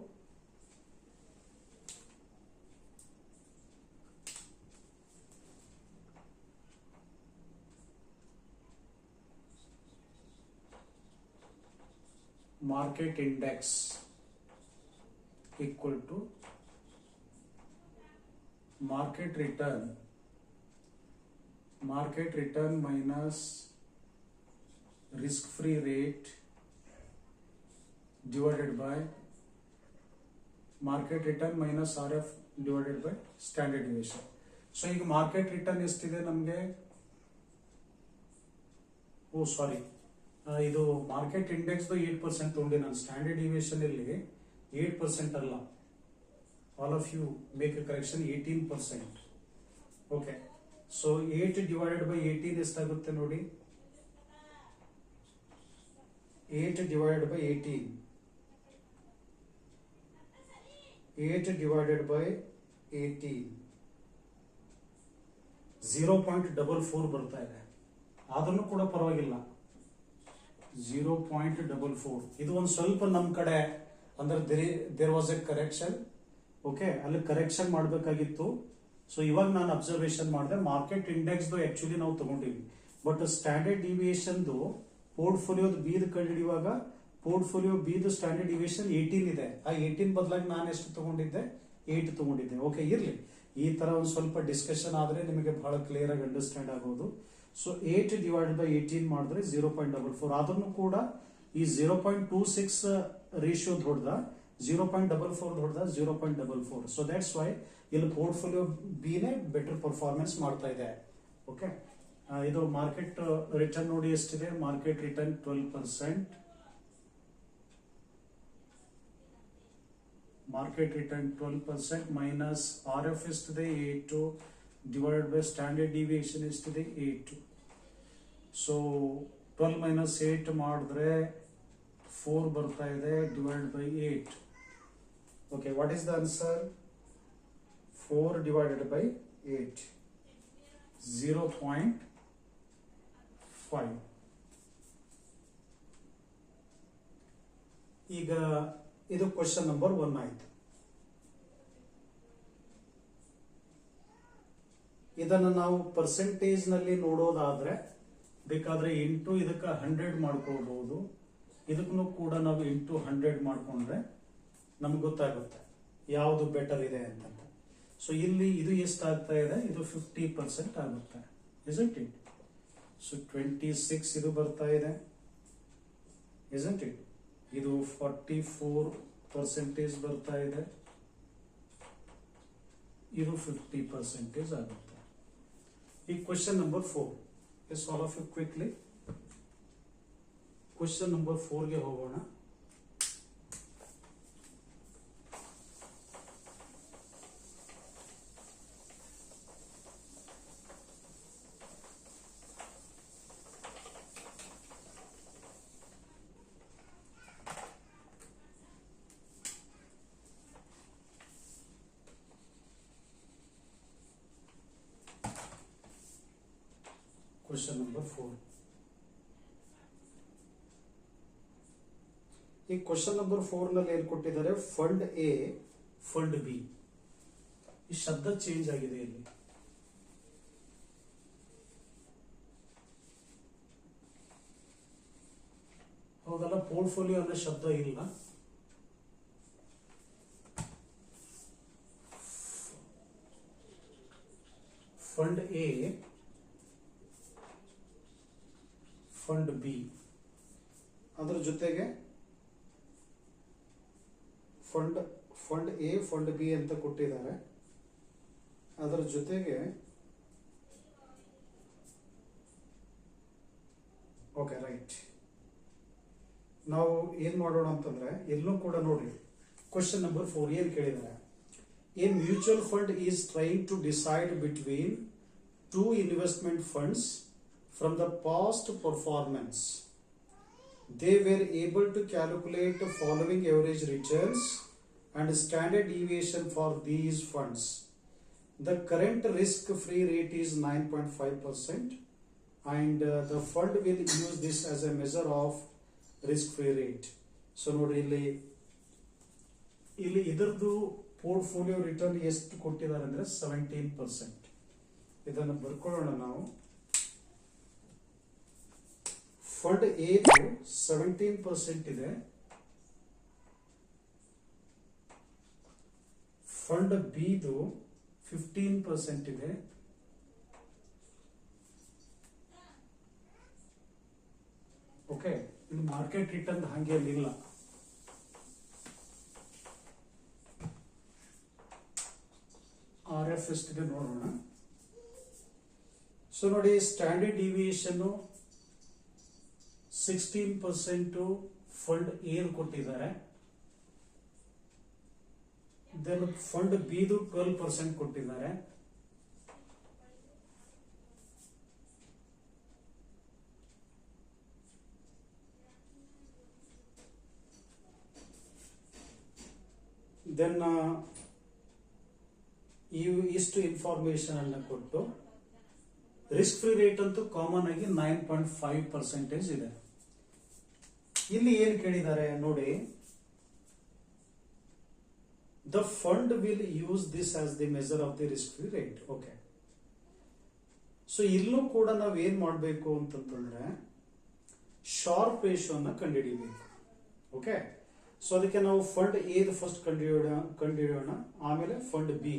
Market index equal to market return minus risk free rate divided by market return minus RF divided by standard deviation. So ಈಗ market return ಎಷ್ಟಿದೆ ನಮಗೆ, ಇದು ಮಾರ್ಕೆಟ್ ಇಂಡೆಕ್ಸ್ 8% ತಗೊಂಡೆ ನಾನು. ಸ್ಟ್ಯಾಂಡರ್ಡ್ ಡಿವಿಯೇಷನ್ ಇಲ್ಲಿ 8% ಅಲ್ಲ, all of you make a correction, 18%. Okay, so 8 divided by 18 ಎಷ್ಟಾಗುತ್ತೆ ನೋಡಿ, 8 divided by 18 0.44 ಬರ್ತಾ ಇದೆ. ಅದನ್ನು ಕೂಡ ಪರವಾಗಿಲ್ಲ, 0.44. ಇದು ಒಂದು ಸ್ವಲ್ಪ ನಮ್ ಕಡೆ ಅಂದ್ರೆ there was a correction. Okay, ಅಲ್ಲಿ ಕರೆಕ್ಷನ್ ಮಾಡಬೇಕಾಗಿತ್ತು. ಸೊ ಇವಾಗ ನಾನು ಅಬ್ಸರ್ವೇಷನ್ ಮಾಡಿದೆ, ಮಾರ್ಕೆಟ್ ಇಂಡೆಕ್ಸ್ ಆಕ್ಚುಲಿ ನಾವು ತಗೊಂಡಿವಿ, ಬಟ್ ಸ್ಟ್ಯಾಂಡರ್ಡ್ ಡಿವಿಯೇಷನ್ ಪೋರ್ಟ್ಫೋಲಿಯೋದು ಬಿದು ಕಂಡುಹಿಡಿಯುವಾಗ ಪೋರ್ಟ್ಫೋಲಿಯೋ ಬಿದು ಸ್ಟ್ಯಾಂಡರ್ಡ್ ಡಿವಿಯೇಷನ್ 18 ಇದೆ. ಆ 18 ಬದಲಾಗಿ ನಾನು ಎಷ್ಟು ತಗೊಂಡಿದ್ದೆ, 8 ತಗೊಂಡಿದ್ದೆ. ಓಕೆ, ಇರ್ಲಿ, ಈ ತರ ಒಂದು ಸ್ವಲ್ಪ ಡಿಸ್ಕಷನ್ ಆದ್ರೆ ನಿಮಗೆ ಬಹಳ ಕ್ಲಿಯರ್ ಆಗಿ ಅಂಡರ್ಸ್ಟ್ಯಾಂಡ್ ಆಗೋದು. ಸೊ 8 divided by 18 ಮಾಡಿದ್ರೆ 0.44. ಅದನ್ನು ಕೂಡ ಈ 0.26 ರೇಷಿಯೋ ಹೊಡೆದ 0.44 ಹೊಡೆದ 0.44. ಸೊ ದಟ್ಸ್ ವೈ ಇಲ್ಲಿ ಪೋರ್ಟ್ಫೋಲಿಯೋ ಬಿನೇ ಬೆಟರ್ ಪರ್ಫಾರ್ಮೆನ್ಸ್ ಮಾಡ್ತಾ ಇದೆ. ಓಕೆ, ಇದು ಮಾರ್ಕೆಟ್ ರಿಟರ್ನ್ ನೋಡಿ ಎಷ್ಟಿದೆ, market return 12%, market return 12% minus R F ಎಷ್ಟಿದೆ 8 divided by ಸ್ಟ್ಯಾಂಡರ್ಡ್ ಡಿವಿಯೇಷನ್ ಎಷ್ಟಿದೆ 8. ಸೊ 12 minus 8 ಮಾಡಿದ್ರೆ 4 ಬರ್ತಾ ಇದೆ, divided by 8. Okay, what is the answer? 4 divided by 8, 0.5. ಈಗ ಇದು ಕ್ವಶನ್ ನಂಬರ್ 1 ಆಯ್ತು. ಇದನ್ನು ನಾವು ಪರ್ಸೆಂಟೇಜ್ ನಲ್ಲಿ ನೋಡೋದಾದ್ರೆ ಬೇಕಾದ್ರೆ ಇಂಟು ಇದಕ್ಕೆ 100 ಮಾಡ್ಕೊಳ್ಬಹುದು, ಇದಕ್ಕೂ ಕೂಡ ನಾವು ಇಂಟು 100 ಮಾಡ್ಕೊಂಡ್ರೆ ನಮ್ಗೆ ಗೊತ್ತಾಗುತ್ತೆ ಯಾವುದು ಬೆಟರ್ ಇದೆ ಅಂತ. ಸೊ ಇಲ್ಲಿ ಇದು ಎಷ್ಟಾಗ್ತಾ ಇದೆ, ಇದು 50% ಆಗುತ್ತೆ, isn't it? ಸೊ 26 ಇದು ಬರ್ತಾ ಇದೆ, isn't it? ಇದು 44% ಬರ್ತಾ ಇದೆ, ಇದು 50% ಆಗುತ್ತೆ. ಈ question number 4 solve of it quickly. Question number 4 ಗೆ ಹೋಗೋಣ. Question number 4. ಈ ಕ್ವೆಶ್ಚನ್ ನಂಬರ್ 4 ನಲ್ಲಿ ಏನು ಕೊಟ್ಟಿದ್ದಾರೆ, ಫಂಡ್ ಎ, ಫಂಡ್ ಬಿ. ಈ ಶಬ್ದ ಚೇಂಜ್ ಆಗಿದೆ ಇಲ್ಲಿ. ಹೌದಲ್ಲ, ಪೋರ್ಟ್ಫೋಲಿಯೋ ಅನ್ನೋ ಶಬ್ದ ಇಲ್ಲ. ಫಂಡ್ ಎ, ಫಂಡ್ ಬಿ, ಅದರ ಜೊತೆಗೆ ಫಂಡ್ ಎ, ಫಂಡ್ ಬಿ ಅಂತ ಕೊಟ್ಟಿದ್ದಾರೆ. ಅದರ ಜೊತೆಗೆ ಓಕೆ ರೈಟ್, ನಾವು ಏನ್ ಮಾಡೋಣ ಅಂತಂದ್ರೆ ಎಲ್ಲೂ ಕೂಡ ನೋಡಿ ಕ್ವೆಶ್ಚನ್ ನಂಬರ್ 4 ಏನ್ ಕೇಳಿದ್ದಾರೆ, a mutual fund is trying to decide between 2 investment funds from the past performance. They were able to calculate the following average returns and standard deviation for these funds. The current risk-free rate is 9.5%, and the fund will use this as a measure of risk-free rate. So ನೋಡಿ ಇಲ್ಲಿ ಇದರದ್ದು portfolio return ಎಷ್ಟು ಕೊಟ್ಟಿದ್ದಾರೆ ಅಂದ್ರೆ 17%. ಇದನ್ನು ಬರ್ಕೊಳ್ಳೋಣ ನಾವು. Fund A 17% ಇದೆ, fund B 15% ಇದೆ, ಓಕೆ. ಇದು ಮಾರ್ಕೆಟ್ ರಿಟರ್ನ್ ಹಾಗೆ ಇಲ್ಲ. RF ಎಷ್ಟಿದೆ ನೋಡೋಣ. ಸೊ ನೋಡಿ, ಸ್ಟ್ಯಾಂಡರ್ಡ್ ಡಿವಿಯೇಷನ್ 16% ಫಂಡ್ ಎ ಕೊಟ್ಟಿದ್ದಾರೆ, ದೆನ್ ಫಂಡ್ ಬಿ 12% ಕೊಟ್ಟಿದ್ದಾರೆ, ದೆನ್ ಇಷ್ಟು ಇನ್ಫಾರ್ಮೇಶನ್ ಅನ್ನು ಕೊಟ್ಟು ರಿಸ್ಕ್ ಫ್ರೀ ರೇಟ್ ಅಂತೂ ಕಾಮನ್ ಆಗಿ 9.5% ಇದೆ. ಇಲ್ಲಿ ಏನ್ ಕೇಳಿದ್ದಾರೆ ನೋಡಿ, the fund will use this as the measure of the risk free rate. Okay, so ಇಲ್ಲೂ ಕೂಡ ನಾವ್ ಏನ್ ಮಾಡಬೇಕು ಅಂತಂದ್ರೆ ಶಾರ್ಪ್ ರೇಷಿಯೋನ ಕಂಡುಹಿಡಿಯಬೇಕು. ಓಕೆ, ಸೊ ಅದಕ್ಕೆ ನಾವು ಫಂಡ್ ಎ ಫಸ್ಟ್ ಕಂಡುಹಿಡಿಯೋಣ, ಆಮೇಲೆ fund B.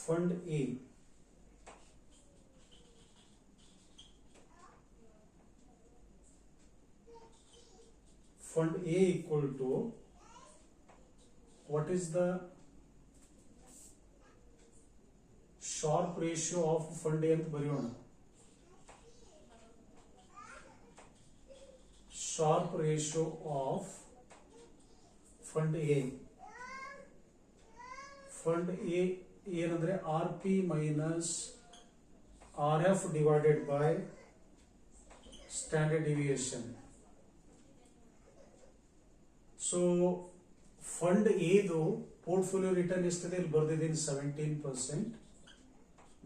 Fund A fund A equal to, what is the sharp ratio of fund A ಅಂತ ಬರೆಯೋಣ. Sharp ratio of fund A. Fund A ಏನಂದ್ರೆ RP minus RF divided by standard deviation. So fund ಎದು portfolio return ಎಷ್ಟಿದೆ ಇಲ್ಲಿ ಬರ್ದಿದ್ದೀನಿ 17%,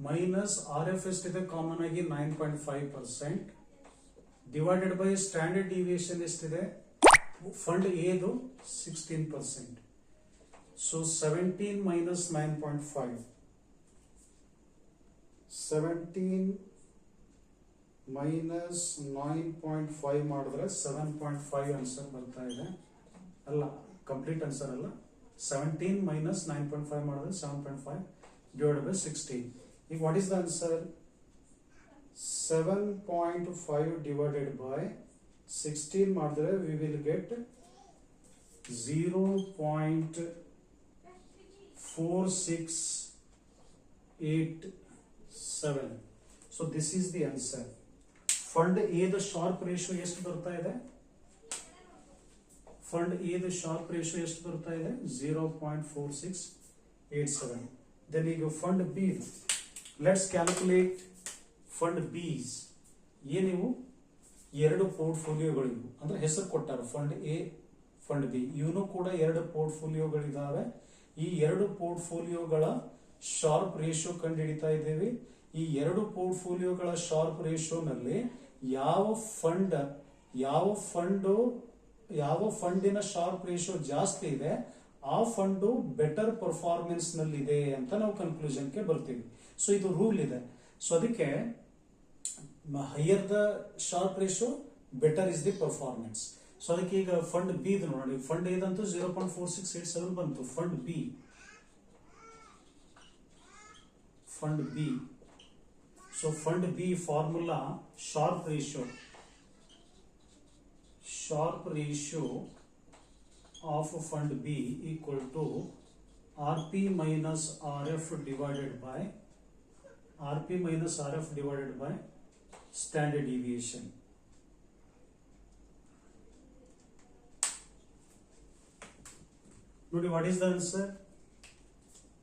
minus R F ಎಷ್ಟಿದೆ common ಆಗಿ 9.5%, divided by standard deviation ಎಷ್ಟಿದೆ fund ಎದು 16%. ಸೊ 17 ಮೈನಸ್ 9.5, 17 ಮೈನಸ್ 9.5 ಮಾಡಿದ್ರೆ 7.5 ಆನ್ಸರ್ ಬರ್ತಾ ಇದೆ. ಅಲ್ಲ, ಕಂಪ್ಲೀಟ್ ಆನ್ಸರ್ ಅಲ್ಲ. 17 ಮೈನಸ್ 9.5 ಮಾಡಿದ್ರೆ 7.5 divided by 16. ಈಗ what is the answer? 7.5 divided by 16 ಮಾಡಿದ್ರೆ we will get 0.4687. So this is the answer. Fund A the Sharpe ratio ಎಷ್ಟು ಬರ್ತಾ ಇದೆ? Fund A the Sharpe ratio ಎಷ್ಟು ಬರ್ತಾ ಇದೆ? 0.4687. ದೆನ್ ಈಗ fund B, let's calculate fund B's. ಏನಿವು? ಎರಡು ಪೋರ್ಟ್ಫೋಲಿಯೋಗಳಿವು, ಅಂದ್ರೆ ಹೆಸರು ಕೊಟ್ಟಾರ ಫಂಡ್ ಎ ಫಂಡ್ ಬಿ. ಇವನು ಕೂಡ ಎರಡು ಪೋರ್ಟ್ಫೋಲಿಯೋಗಳಿದಾವೆ. ಈ ಎರಡು ಪೋರ್ಟ್ಫೋಲಿಯೋಗಳ ಶಾರ್ಪ್ ರೇಷಿಯೋ ಕಂಡು ಹಿಡಿತಾ ಇದ್ದೇವೆ. ಈ ಎರಡು ಪೋರ್ಟ್ಫೋಲಿಯೋಗಳ ಶಾರ್ಪ್ ರೇಷಿಯೋನಲ್ಲಿ ಯಾವ ಫಂಡಿನ ಶಾರ್ಪ್ ರೇಷಿಯೋ ಜಾಸ್ತಿ ಇದೆ ಆ ಫಂಡು ಬೆಟರ್ ಪರ್ಫಾರ್ಮೆನ್ಸ್ ನಲ್ಲಿ ಇದೆ ಅಂತ ನಾವು ಕನ್ಕ್ಲೂಷನ್ಗೆ ಬರ್ತೀವಿ. ಸೊ ಇದು ರೂಲ್ ಇದೆ. ಸೊ ಅದಕ್ಕೆ higher the Sharpe ratio better is the performance. So ಅದಕ್ಕೆ ಈಗ ಫಂಡ್ ಬಿ ನೋಡಿ, ಫಂಡ್ ಇದಂತೂ 0.4687 ಬಂತು. Fund B, so fund B formula Sharpe ratio of fund B equal to RP minus RF divided by standard deviation. ನೋಡಿ, what is the answer?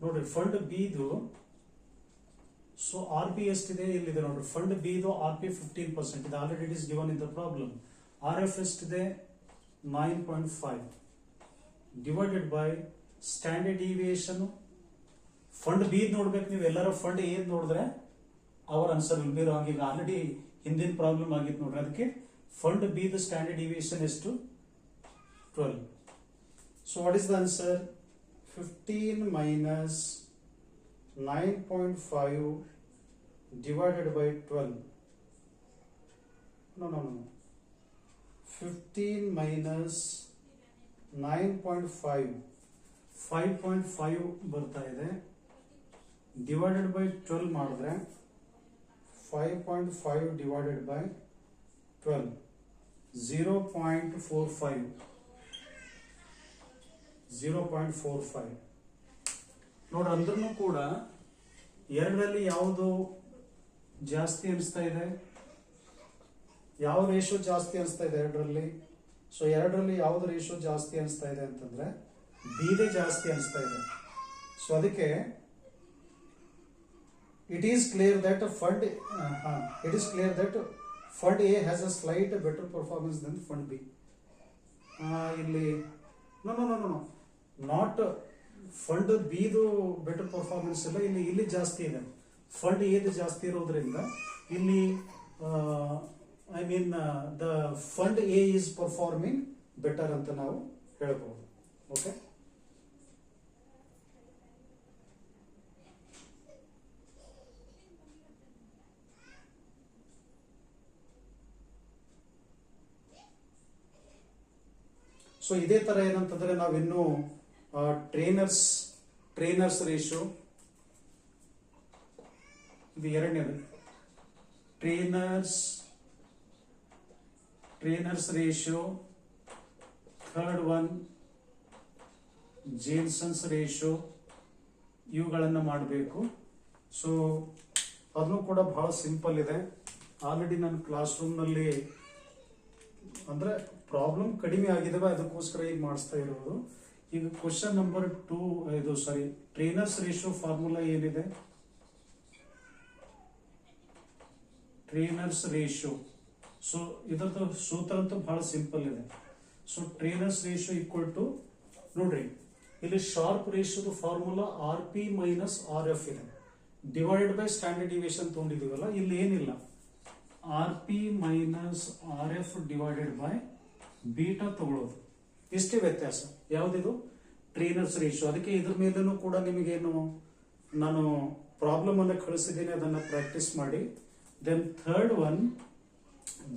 ನೋಡಿ, fund ಬಿದು so RP ಎಷ್ಟಿದೆ ಇಲ್ಲಿದೆ ನೋಡಿ. ಫಂಡ್ ಬಿದು RP 15%, ಇದು already it is given in the problem. RF ಎಷ್ಟಿದೆ 9.5 divided by standard deviation. Fund B ನೋಡ್ಬೇಕು ನೀವು. ಎಲ್ಲರೂ ಫಂಡ್ ಎ ನೋಡಿದ್ರೆ ಅವರ ಆನ್ಸರ್ ವಿಲ್ ಬಿ ರಾಂಗ್. ಈಗ ಆಲ್ರೆಡಿ ಹಿಂದಿನ ಪ್ರಾಬ್ಲಮ್ ಆಗಿತ್ತು ನೋಡ್ರಿ. ಅದಕ್ಕೆ fund B the standard deviation ಎಷ್ಟು? 12. So what is the answer? 15 minus 9.5 divided by 12. No. 15 minus 9.5, 5.5 ಬರ್ತಾ ಇದೆ. ಡಿವೈಡೆಡ್ ಬೈ 12 ಮಾಡಿದ್ರೆ 5.5 divided by 12, 0.45. ನೋಡಿ, ಅಂದ್ರೂ ಕೂಡ ಎರಡರಲ್ಲಿ ಯಾವುದು ಜಾಸ್ತಿ ಅನಿಸ್ತಾ ಇದೆ? ಯಾವ ರೇಷಿಯೋ ಜಾಸ್ತಿ ಅನಿಸ್ತಾ ಇದೆ ಎರಡರಲ್ಲಿ? ಸೊ ಎರಡರಲ್ಲಿ ಯಾವ್ದು ರೇಷಿಯೋ ಜಾಸ್ತಿ ಅನಿಸ್ತಾ ಇದೆ ಅಂತಂದ್ರೆ ಬಿದೇ ಜಾಸ್ತಿ ಅನಿಸ್ತಾ ಇದೆ. ಸೊ ಅದಕ್ಕೆ it is clear that fund A has a slight better performance then fund B. ಇಲ್ಲಿ ನೋ ನಾಟ್ ಫಂಡ್ ಬಿದು ಬೆಟರ್ ಪರ್ಫಾರ್ಮೆನ್ಸ್ ಇಲ್ಲ, ಇಲ್ಲಿ ಜಾಸ್ತಿ ಇದೆ. ಫಂಡ್ ಎದು ಜಾಸ್ತಿ ಇರೋದ್ರಿಂದ ಇಲ್ಲಿ the fund A is performing better ಅಂತ ನಾವು ಹೇಳ್ಬೋದು. ಓಕೆ, ಸೊ ಇದೇ ತರ ಏನಂತಂದ್ರೆ ನಾವಿನ್ನು ಟ್ರೈನರ್ಸ್ ರೇಷಿಯೋ, ಇದು ಎರಡನೇದು. Treynor's ratio, third one Jensen's ratio, ಇವುಗಳನ್ನು ಮಾಡಬೇಕು. ಸೊ ಅದನ್ನು ಕೂಡ ಬಹಳ ಸಿಂಪಲ್ ಇದೆ. ಆಲ್ರೆಡಿ ನನ್ನ ಕ್ಲಾಸ್ ರೂಮ್ನಲ್ಲಿ ಅಂದ್ರೆ ಪ್ರಾಬ್ಲಮ್ ಕಡಿಮೆ ಆಗಿದಾವೆ, ಅದಕ್ಕೋಸ್ಕರ ಈಗ ಮಾಡಿಸ್ತಾ ಇರೋದು. ಈಗ question number 2, Treynor's ratio formula ಏನಿದೆ? ಟ್ರೈನರ್ಸ್ ರೇಷಿಯೋ, ಸೊ ಇದರದ್ದು ಸೂತ್ರ ಅಂತೂ ಬಹಳ ಸಿಂಪಲ್ ಇದೆ. So Treynor's ratio equal to, ನೋಡ್ರಿ ಇಲ್ಲಿ ಶಾರ್ಪ್ ರೇಷಿಯೋದು formula R P minus R F ಇದೆ, ಡಿವೈಡೆಡ್ ಬೈ ಸ್ಟ್ಯಾಂಡರ್ಡ್ ಡಿವಿಯೇಷನ್ ತಗೊಂಡಿದೀವಲ್ಲ, ಇಲ್ಲಿ ಏನಿಲ್ಲ, R P minus R F divided by beta ತಗೊಳ್ಳೋದು, ಇಷ್ಟೇ ವ್ಯತ್ಯಾಸ. ಯಾವ್ದಿದು? Treynor's ratio. ಅದಕ್ಕೆ ಇದ್ರ ಮೇಲೂ ಕೂಡ ನಿಮಗೇನು ನಾನು ಪ್ರಾಬ್ಲಮ್ ಅನ್ನು ಕಳಿಸಿದ್ದೀನಿ, ಅದನ್ನ ಪ್ರಾಕ್ಟೀಸ್ ಮಾಡಿ. Then third one,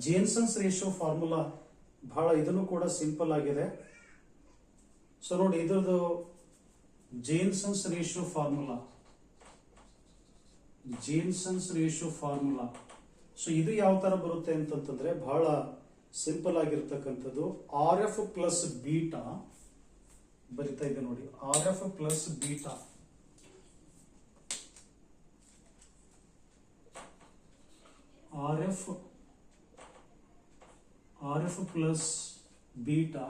Jensen's ratio formula ಬಹಳ ಇದನ್ನು ಕೂಡ ಸಿಂಪಲ್ ಆಗಿದೆ. ಸೊ ನೋಡಿ, ಇದ್ರದ್ದು Jensen's ratio formula, Jensen's ratio formula. So ಇದು ಯಾವ ತರ ಬರುತ್ತೆ ಅಂತಂತಂದ್ರೆ ಬಹಳ ಸಿಂಪಲ್ ಆಗಿರ್ತಕ್ಕಂಥದ್ದು. ಆರ್ ಎಫ್ ಪ್ಲಸ್ ಬೀಟಾ ಬರಿತಾ ಇದೆ ನೋಡಿ, R F plus beta, R F plus beta,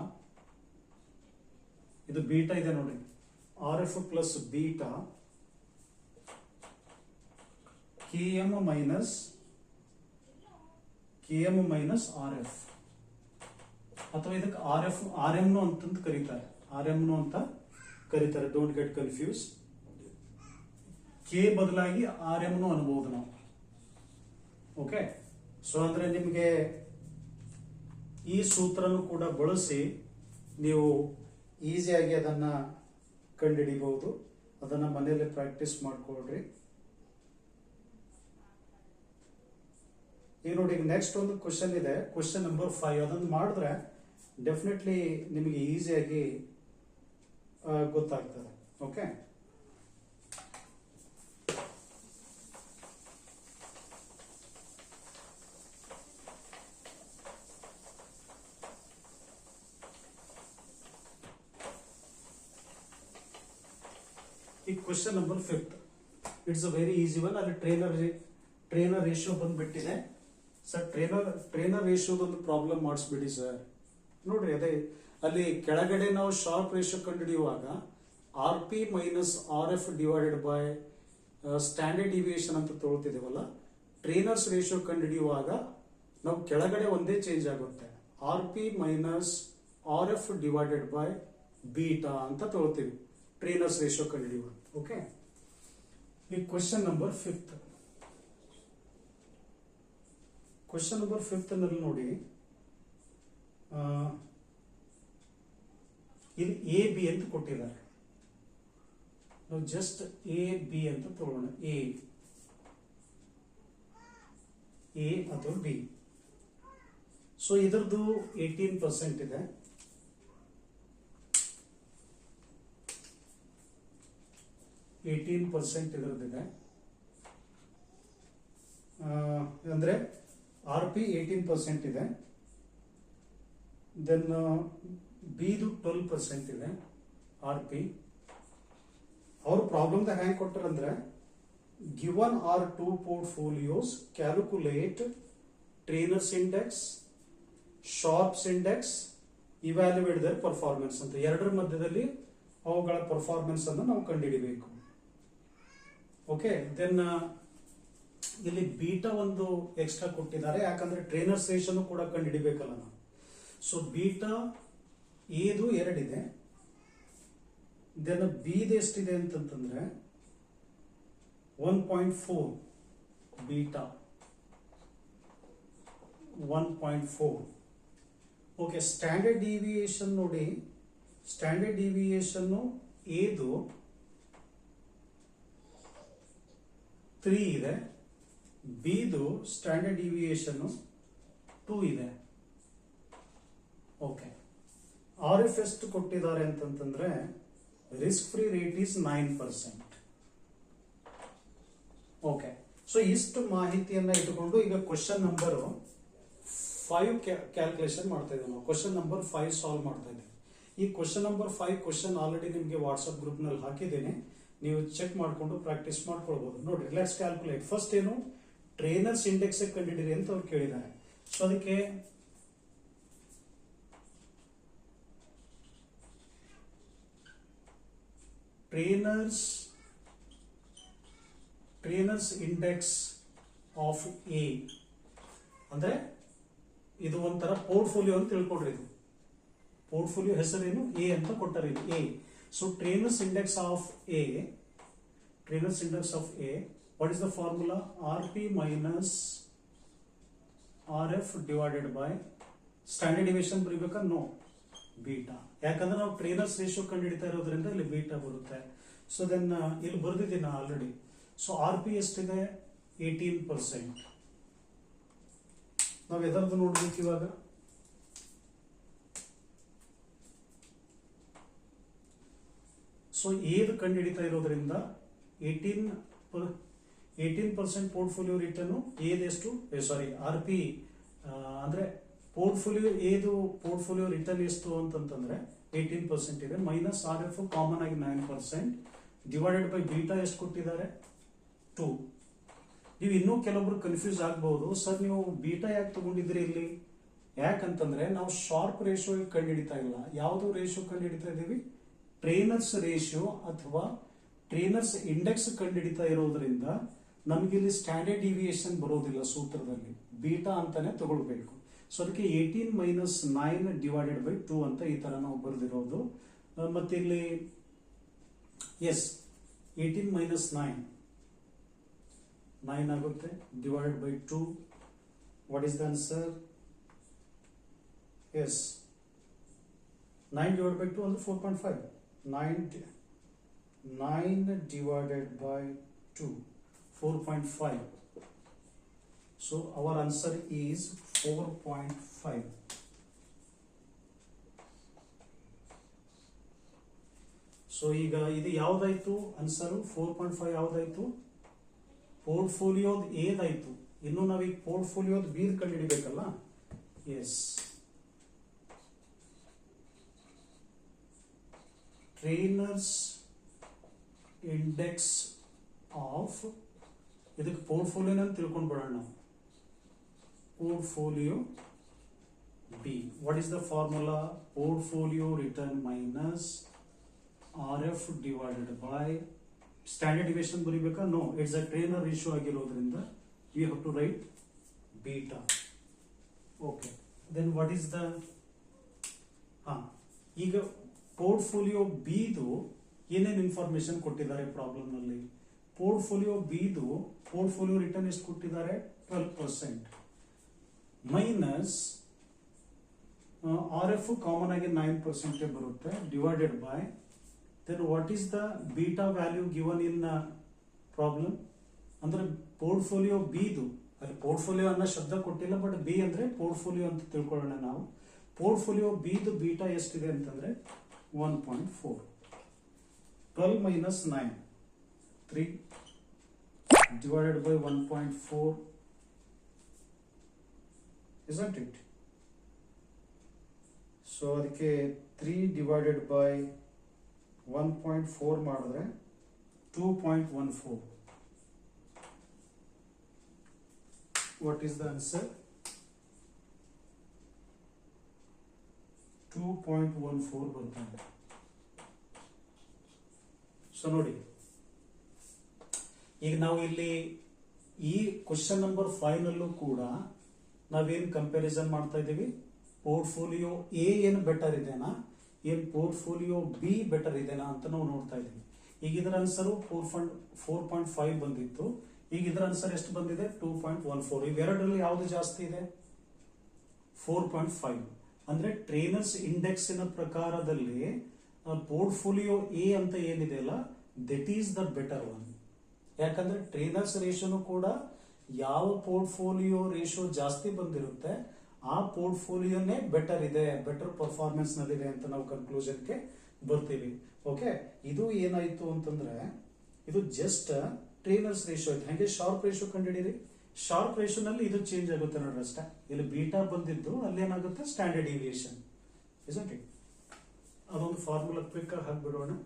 ಇದು ಬೀಟಾ ಇದೆ ನೋಡಿ, R F plus beta K M minus R F, ಅಥವಾ ಇದಕ್ಕೆ ಆರ್ ಎಂ ಅಂತಂದು ಕರೀತಾರೆ, ಆರ್ ಎಂ ಅಂತ ಕರೀತಾರೆ. Don't get confuse. ಕೆ ಬದಲಾಗಿ ಆರ್ ಎಂ ಅನ್ಬಹುದು ನಾವು. ಓಕೆ, ಸೊ ಅಂದ್ರೆ ನಿಮಗೆ ಈ ಸೂತ್ರನು ಕೂಡ ಬಳಸಿ ನೀವು ಈಸಿಯಾಗಿ ಅದನ್ನ ಕಂಡುಹಿಡಿಬಹುದು. ಅದನ್ನ ಮನೆಯಲ್ಲಿ ಪ್ರಾಕ್ಟೀಸ್ ಮಾಡ್ಕೊಳ್ರಿ. ಈಗ ನೋಡಿ, ನೆಕ್ಸ್ಟ್ ಒಂದು ಕ್ವಶನ್ ಇದೆ, ಕ್ವಶನ್ ನಂಬರ್ 5. ಅದನ್ನು ಮಾಡಿದ್ರೆ ಡೆಫಿನೆಟ್ಲಿ ನಿಮಗೆ ಈಸಿಯಾಗಿ ಗೊತ್ತಾಗ್ತದೆ. ಓಕೆ, ಈ question number 5 it's a very easy one. ಅಲ್ಲಿ ಟ್ರೈನರ್ ರೇಷಿಯೋ ಬಂದ್ಬಿಟ್ಟಿದೆ ಸರ್. ಟ್ರೈನರ್ ರೇಷಿಯೋದೊಂದು ಪ್ರಾಬ್ಲಮ್ ಮಾಡಿಸ್ಬಿಡಿ ಸರ್. ನೋಡ್ರಿ, ಅದೇ ಅಲ್ಲಿ ಕೆಳಗಡೆ ನಾವು ಶಾರ್ಪ್ ರೇಷಿಯೋ ಕಂಡುಹಿಡಿಯುವಾಗ R P minus R F divided by standard deviation ಅಂತ ತಗೊಳ್ತಿದ್ದೇವಲ್ಲ, ಟ್ರೈನರ್ಸ್ ರೇಷಿಯೋ ಕಂಡುಹಿಡಿಯುವಾಗ ನಾವು ಕೆಳಗಡೆ ಒಂದೇ ಚೇಂಜ್ ಆಗುತ್ತೆ, R P minus R F divided by beta ಅಂತ ತಗೊಳ್ತೀವಿ ಟ್ರೈನರ್ಸ್ ರೇಷಿಯೋ ಕಂಡುಹಿಡಿಯುವಾಗ. ಓಕೆ, ಈ ಕ್ವಶನ್ ನಂಬರ್ 5. ಕ್ವಶನ್ ನಂಬರ್ 5 ನಲ್ಲಿ ನೋಡಿ, ಇಲ್ಲಿ ಎ ಬಿ ಅಂತ ಕೊಟ್ಟಿದ್ದಾರೆ. ನಾವು ಜಸ್ಟ್ ಎ ಬಿ ಅಂತ ತಗೊಳ್ಳೋಣ. ಎ ಅಥವಾ ಬಿ. ಸೊ ಇದರದ್ದು 18% ಇದೆ. ಇದರದ್ದಿದೆ, ಅಂದ್ರೆ ಆರ್ ಪಿ 18% ಇದೆ. ದೆನ್ ಬಿದು 12% ಇದೆ ಆರ್ ಪಿ. ಅವ್ರ ಪ್ರಾಬ್ಲಮ್ದಾಗ ಹೆಂಗ್ ಕೊಟ್ಟಾರಂದ್ರೆ, given are 2 portfolios, calculate Treynor's index, Sharpe's index, evaluate their performance ಅಂತ. ಎರಡರ ಮಧ್ಯದಲ್ಲಿ ಅವುಗಳ ಪರ್ಫಾರ್ಮೆನ್ಸ್ ಅನ್ನು ನಾವು ಕಂಡುಹಿಡಿಬೇಕು. ಓಕೆ, ದೆನ್ ಇಲ್ಲಿ ಬೀಟಾ ಒಂದು ಎಕ್ಸ್ಟ್ರಾ ಕೊಟ್ಟಿದ್ದಾರೆ, ಯಾಕಂದ್ರೆ ಟ್ರೈನರ್ಸ್ ರೇಷಿಯೋ ಕೂಡ ಕಂಡುಹಿಡಿಬೇಕಲ್ಲ ನಾವು. ಸೊ ಬೀಟಾ ಎದು 2 ಇದೆ. ದೆನ್ ಬಿದು ಎಷ್ಟಿದೆ ಅಂತಂದ್ರೆ 1.4, ಬೀಟಾ 1.4. ಓಕೆ, ಸ್ಟ್ಯಾಂಡರ್ಡ್ ಡಿವಿಯೇಷನ್ ನೋಡಿ, ಸ್ಟ್ಯಾಂಡರ್ಡ್ ಡಿವಿಯೇಷನ್ ಎದು 3 ಇದೆ, ಬಿದು ಸ್ಟ್ಯಾಂಡರ್ಡ್ ಡಿವಿಯೇಷನ್ 2 ಇದೆ. ಓಕೆ, ಆರ್ ಎಫ್ ಎಷ್ಟು ಕೊಟ್ಟಿದ್ದಾರೆ ಅಂತಂದ್ರೆ risk free rate is 9%. Okay, so ಇಷ್ಟು ಮಾಹಿತಿಯನ್ನ ಇಟ್ಟುಕೊಂಡು ಈಗ ಕ್ವಶನ್ ನಂಬರ್ 5 ಕ್ಯಾಲ್ಕುಲೇಷನ್ ಮಾಡ್ತಾ ಇದ್ದೀವಿ ನಾವು. ಕ್ವಶನ್ ನಂಬರ್ 5 ಸಾಲ್ವ್ ಮಾಡ್ತಾ ಇದ್ದೀವಿ. ಈ ಕ್ವಶನ್ ನಂಬರ್ 5 ಕ್ವಶನ್ ಆಲ್ರೆಡಿ ನಿಮಗೆ ವಾಟ್ಸ್ಆಪ್ ಗ್ರೂಪ್ ನಲ್ಲಿ ಹಾಕಿದ್ದೇನೆ, ನೀವು ಚೆಕ್ ಮಾಡಿಕೊಂಡು ಪ್ರಾಕ್ಟೀಸ್ ಮಾಡ್ಕೊಳ್ಬಹುದು. ನೋಡ್ರಿ, ಲೆಟ್ಸ್ ಕ್ಯಾಲ್ಕುಲೇಟ್. ಫಸ್ಟ್ ಏನು, ಟ್ರೈನರ್ಸ್ ಇಂಡೆಕ್ಸ್ ಕಂಡುಹಿಡಿರಿ ಅಂತ ಅವ್ರು ಕೇಳಿದ್ದಾರೆ. ಸೊ ಅದಕ್ಕೆ ಟ್ರೈನರ್ಸ್ ಇಂಡೆಕ್ಸ್ ಆಫ್ ಎ ಅಂದ್ರೆ ಇದು ಒಂಥರ ಪೋರ್ಟ್ಫೋಲಿಯೋ ಅಂತ ತಿಳ್ಕೊಡ್ರಿ. ಇದು ಪೋರ್ಟ್ಫೋಲಿಯೋ ಹೆಸರೇನು, ಎ ಅಂತ ಕೊಟ್ಟರೆ ಇದು A. So Trainer's index of A, what is the formula? RP minus RF divided by standard division ಬರೀಬೇಕಾ? No, beta. ಯಾಕಂದ್ರೆ ನಾವು ಟ್ರೈನರ್ಸ್ ರೇಷಿಯೋ ಕಂಡು ಹಿಡಿತಾ ಇರೋದ್ರಿಂದ ಇಲ್ಲಿ ಬೀಟಾ ಬರುತ್ತೆ. ಸೊ ದೆನ್ ಇಲ್ಲಿ ಬರೆದಿದ್ದೀನಿ ಆಲ್ರೆಡಿ. ಸೊ ಆರ್ ಪಿ ಎಷ್ಟಿದೆ? 18%. ನಾವು ಎದರದ್ದು ನೋಡ್ಬೇಕು ಇವಾಗ? ಸೊ ಏದು ಕಂಡು ಹಿಡಿತಾ ಇರೋದ್ರಿಂದ 18% ಪೋರ್ಟ್ಫೋಲಿಯೋ ರಿಟರ್ನ್ ಏದೆಷ್ಟು? ಸಾರಿ, ಆರ್ ಪಿ ಅಂದ್ರೆ ಪೋರ್ಟ್ಫೋಲಿಯೋ ಏದು ಪೋರ್ಟ್ಫೋಲಿಯೋ ರಿಟರ್ನ್ ಎಷ್ಟು ಅಂತಂದ್ರೆ 18% ಇದೆ. ಮೈನಸ್ ಆರ್ ಎಫ್ ಕಾಮನ್ ಆಗಿ 9% ಡಿವೈಡೆಡ್ ಬೈ ಬೀಟಾ ಎಷ್ಟು ಕೊಟ್ಟಿದ್ದಾರೆ? 2. ನೀವು ಇನ್ನೂ ಕೆಲವೊಬ್ರು ಕನ್ಫ್ಯೂಸ್ ಆಗಬಹುದು, ಸರ್ ನೀವು ಬೀಟಾ ಯಾಕೆ ತಗೊಂಡಿದ್ರಿ ಇಲ್ಲಿ? ಯಾಕಂತಂದ್ರೆ ನಾವು ಶಾರ್ಪ್ ರೇಷಿಯೋ ಕಂಡು ಹಿಡಿತಾ ಇಲ್ಲ. ಯಾವುದು ರೇಷಿಯೋ ಕಂಡು ಹಿಡಿತಾ ಇದೀವಿ? ಟ್ರೈನರ್ಸ್ ರೇಷಿಯೋ ಅಥವಾ ಟ್ರೈನರ್ಸ್ ಇಂಡೆಕ್ಸ್ ಕಂಡು ಹಿಡಿತಾ ಇರೋದ್ರಿಂದ ನಮಗಿಲ್ಲಿ ಸ್ಟ್ಯಾಂಡರ್ಡ್ ಡಿವಿಯೇಷನ್ ಬರೋದಿಲ್ಲ ಸೂತ್ರದಲ್ಲಿ, ಬೀಟಾ ಅಂತಾನೆ ತಗೊಳ್ಬೇಕು. ಸೊ ಅದಕ್ಕೆ 18 ಮೈನಸ್ 9 ಡಿವೈಡೆಡ್ ಬೈ 2 ಅಂತ ಈ ತರ ನಾವು ಬರೆದಿರೋದು. ಮತ್ತೆ ಇಲ್ಲಿ ಎಸ್ 18 ಮೈನಸ್ 9 ಆಗುತ್ತೆ divided by 2. What is the answer? Yes 9 divided by 2 ಅಂದ್ರೆ 4.5. 9 divided by 2, 4.5. So our answer is 4.5. So ಈಗ ಇದು ಯಾವ್ದಾಯ್ತು ಆನ್ಸರ್? 4.5 ಯಾವ್ದಾಯ್ತು? ಪೋರ್ಟ್ಫೋಲಿಯೋದ್ ಏದಾಯ್ತು. ಇನ್ನು ನಾವೀಗ ಪೋರ್ಟ್ಫೋಲಿಯೋದ್ ಬೀದ್ ಕಂಡು ಹಿಡಿಬೇಕಲ್ಲ. ಎಸ್, ಟ್ರೈನರ್ಸ್ ಇಂಡೆಕ್ಸ್ ಆಫ್, ಇದಕ್ಕೆ ಪೋರ್ಟ್ಫೋಲಿಯೋನ ತಿಳ್ಕೊಂಡು ಬಿಡೋಣ ನಾವು. Portfolio B. What is the formula? Portfolio return minus R F divided by standard deviation ಬರೀಬೇಕಾ? No, it's a Treynor ratio ಆಗಿರೋದ್ರಿಂದ we have to write beta. Okay, then what is the ಈಗ portfolio ಬಿದು ಏನೇನು information ಕೊಟ್ಟಿದ್ದಾರೆ problem ನಲ್ಲಿ? Portfolio ಬಿದು portfolio return ಎಷ್ಟು ಕೊಟ್ಟಿದ್ದಾರೆ? 12%. ಮೈನಸ್ ಆರ್ ಎಫ್ ಕಾಮನ್ ಆಗಿ 9% ಬರುತ್ತೆ divided by, then what is the beta value given in problem? ಅಂದ್ರೆ ಪೋರ್ಟ್ಫೋಲಿಯೋ ಬಿದು, ಅಲ್ಲಿ ಪೋರ್ಟ್ಫೋಲಿಯೋ ಅನ್ನೋ ಶಬ್ದ ಕೊಟ್ಟಿಲ್ಲ, ಬಟ್ ಬಿ ಅಂದ್ರೆ ಪೋರ್ಟ್ಫೋಲಿಯೋ ಅಂತ ತಿಳ್ಕೊಳ್ಳೋಣ ನಾವು. ಪೋರ್ಟ್ಫೋಲಿಯೋ ಬಿದು ಬೀಟಾ ಎಷ್ಟಿದೆ ಅಂತಂದ್ರೆ 1.4. 12 minus 9, 3 divided by 1.4, isn't it? So ಅದಕ್ಕೆ 3 divided by 1.4 ಮಾಡಿದ್ರೆ 2.14. What is the answer? 2.14 ಬರ್ತಾನೆ. ಸೊ ನೋಡಿ, ಈಗ ನಾವು ಇಲ್ಲಿ ಈ ಕ್ವಶನ್ ನಂಬರ್ 5 ನಲ್ಲೂ ಕೂಡ ನಾವೇನ್ ಕಂಪ್ಯಾರಿಸನ್ ಮಾಡ್ತಾ ಇದ್ದೀವಿ? ಪೋರ್ಟ್ಫೋಲಿಯೋ ಎ ಏನು ಬೆಟರ್ ಇದೆನಾ, ಏನ್ ಪೋರ್ಟ್ಫೋಲಿಯೋ ಬಿ ಬೆಟರ್ ಇದೆನಾ ಅಂತ ನಾವು ನೋಡ್ತಾ ಇದ್ದೀವಿ. ಈಗ ಇದರ ಆನ್ಸರ್ 4.5 ಬಂದಿತ್ತು, ಈಗ ಇದರ ಆನ್ಸರ್ ಎಷ್ಟು ಬಂದಿದೆ? 2.14. ಇವೆರಡರಲ್ಲಿ ಯಾವ್ದು ಜಾಸ್ತಿ ಇದೆ? 4.5. ಅಂದ್ರೆ ಟ್ರೈನರ್ಸ್ ಇಂಡೆಕ್ಸ್ ನ ಪ್ರಕಾರದಲ್ಲಿ ಪೋರ್ಟ್ಫೋಲಿಯೋ ಎ ಅಂತ ಏನಿದೆ ಅಲ್ಲ, that is the better one. ಯಾಕಂದ್ರೆ ಟ್ರೈನರ್ಸ್ ರೇಷಿಯೋನು ಕೂಡ ಯಾವ ಪೋರ್ಟ್ಫೋಲಿಯೋ ರೇಷಿಯೋ ಜಾಸ್ತಿ ಬಂದಿರುತ್ತೆ ಆ ಪೋರ್ಟ್ಫೋಲಿಯೋನೇ ಬೆಟರ್ ಇದೆ, ಬೆಟರ್ ಪರ್ಫಾರ್ಮೆನ್ಸ್ ನಲ್ಲಿದೆ ಅಂತ ನಾವು ಕನ್ಕ್ಲೂಷನ್ಗೆ ಬರ್ತೀವಿ. ಓಕೆ, ಇದು ಏನಾಯ್ತು ಅಂತಂದ್ರೆ ಇದು ಜಸ್ಟ್ ಟ್ರೈನರ್ಸ್ ರೇಷಿಯೋ ಆಯ್ತು. ಹಾಗೆ ಶಾರ್ಪ್ ರೇಷಿಯೋ ಕಂಡುಹಿಡಿಯಿರಿ. ಶಾರ್ಪ್ ರೇಷಿಯೋ ನಲ್ಲಿ ಇದು ಚೇಂಜ್ ಆಗುತ್ತೆ ನೋಡ್ರಿ ಅಷ್ಟೇ. ಇಲ್ಲಿ ಬೀಟಾ ಬಂದಿದ್ದು ಅಲ್ಲಿ ಏನಾಗುತ್ತೆ? Standard deviation. Isn't it? ಅದೊಂದು ಫಾರ್ಮುಲಾ ಕ್ವಿಕ್ ಆಗಿ ಹಾಕ್ಬಿಡೋಣ.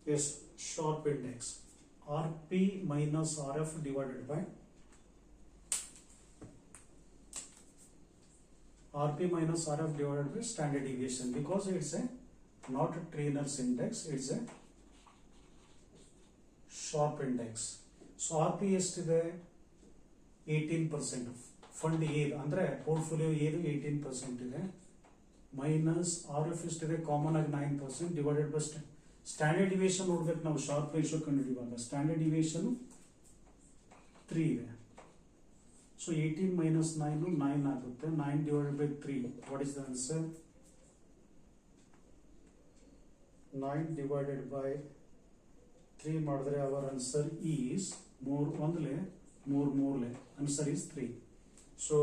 Yes, sharp index RP minus RF divided by RP minus RF divided by standard deviation, because it's a not a trainer's index, it's a sharp index. So RP ಎಷ್ಟಿದೆ 18%. Fund ಏದು ಅಂದ್ರೆ portfolio ಏದು 18% ಇದೆ, minus RF ಎಷ್ಟಿದೆ common ಆಗಿ 9% divided by standard deviation ನೋಡ್ಬೇಕು ನಾವು. Sharpe ratio ಕಂಡುಹಿಡಿಯುವಾಗ standard deviation 3 ಇದೆ. So 18 minus 9 9 ಆಗುತ್ತೆ. 9 divided by 3, what is the answer? 9 divided by 3 ಮಾಡಿದ್ರೆ our answer is ಒಂದ್ಲೆ ಮೂರ್ಲೆ answer is 3. ಸೊ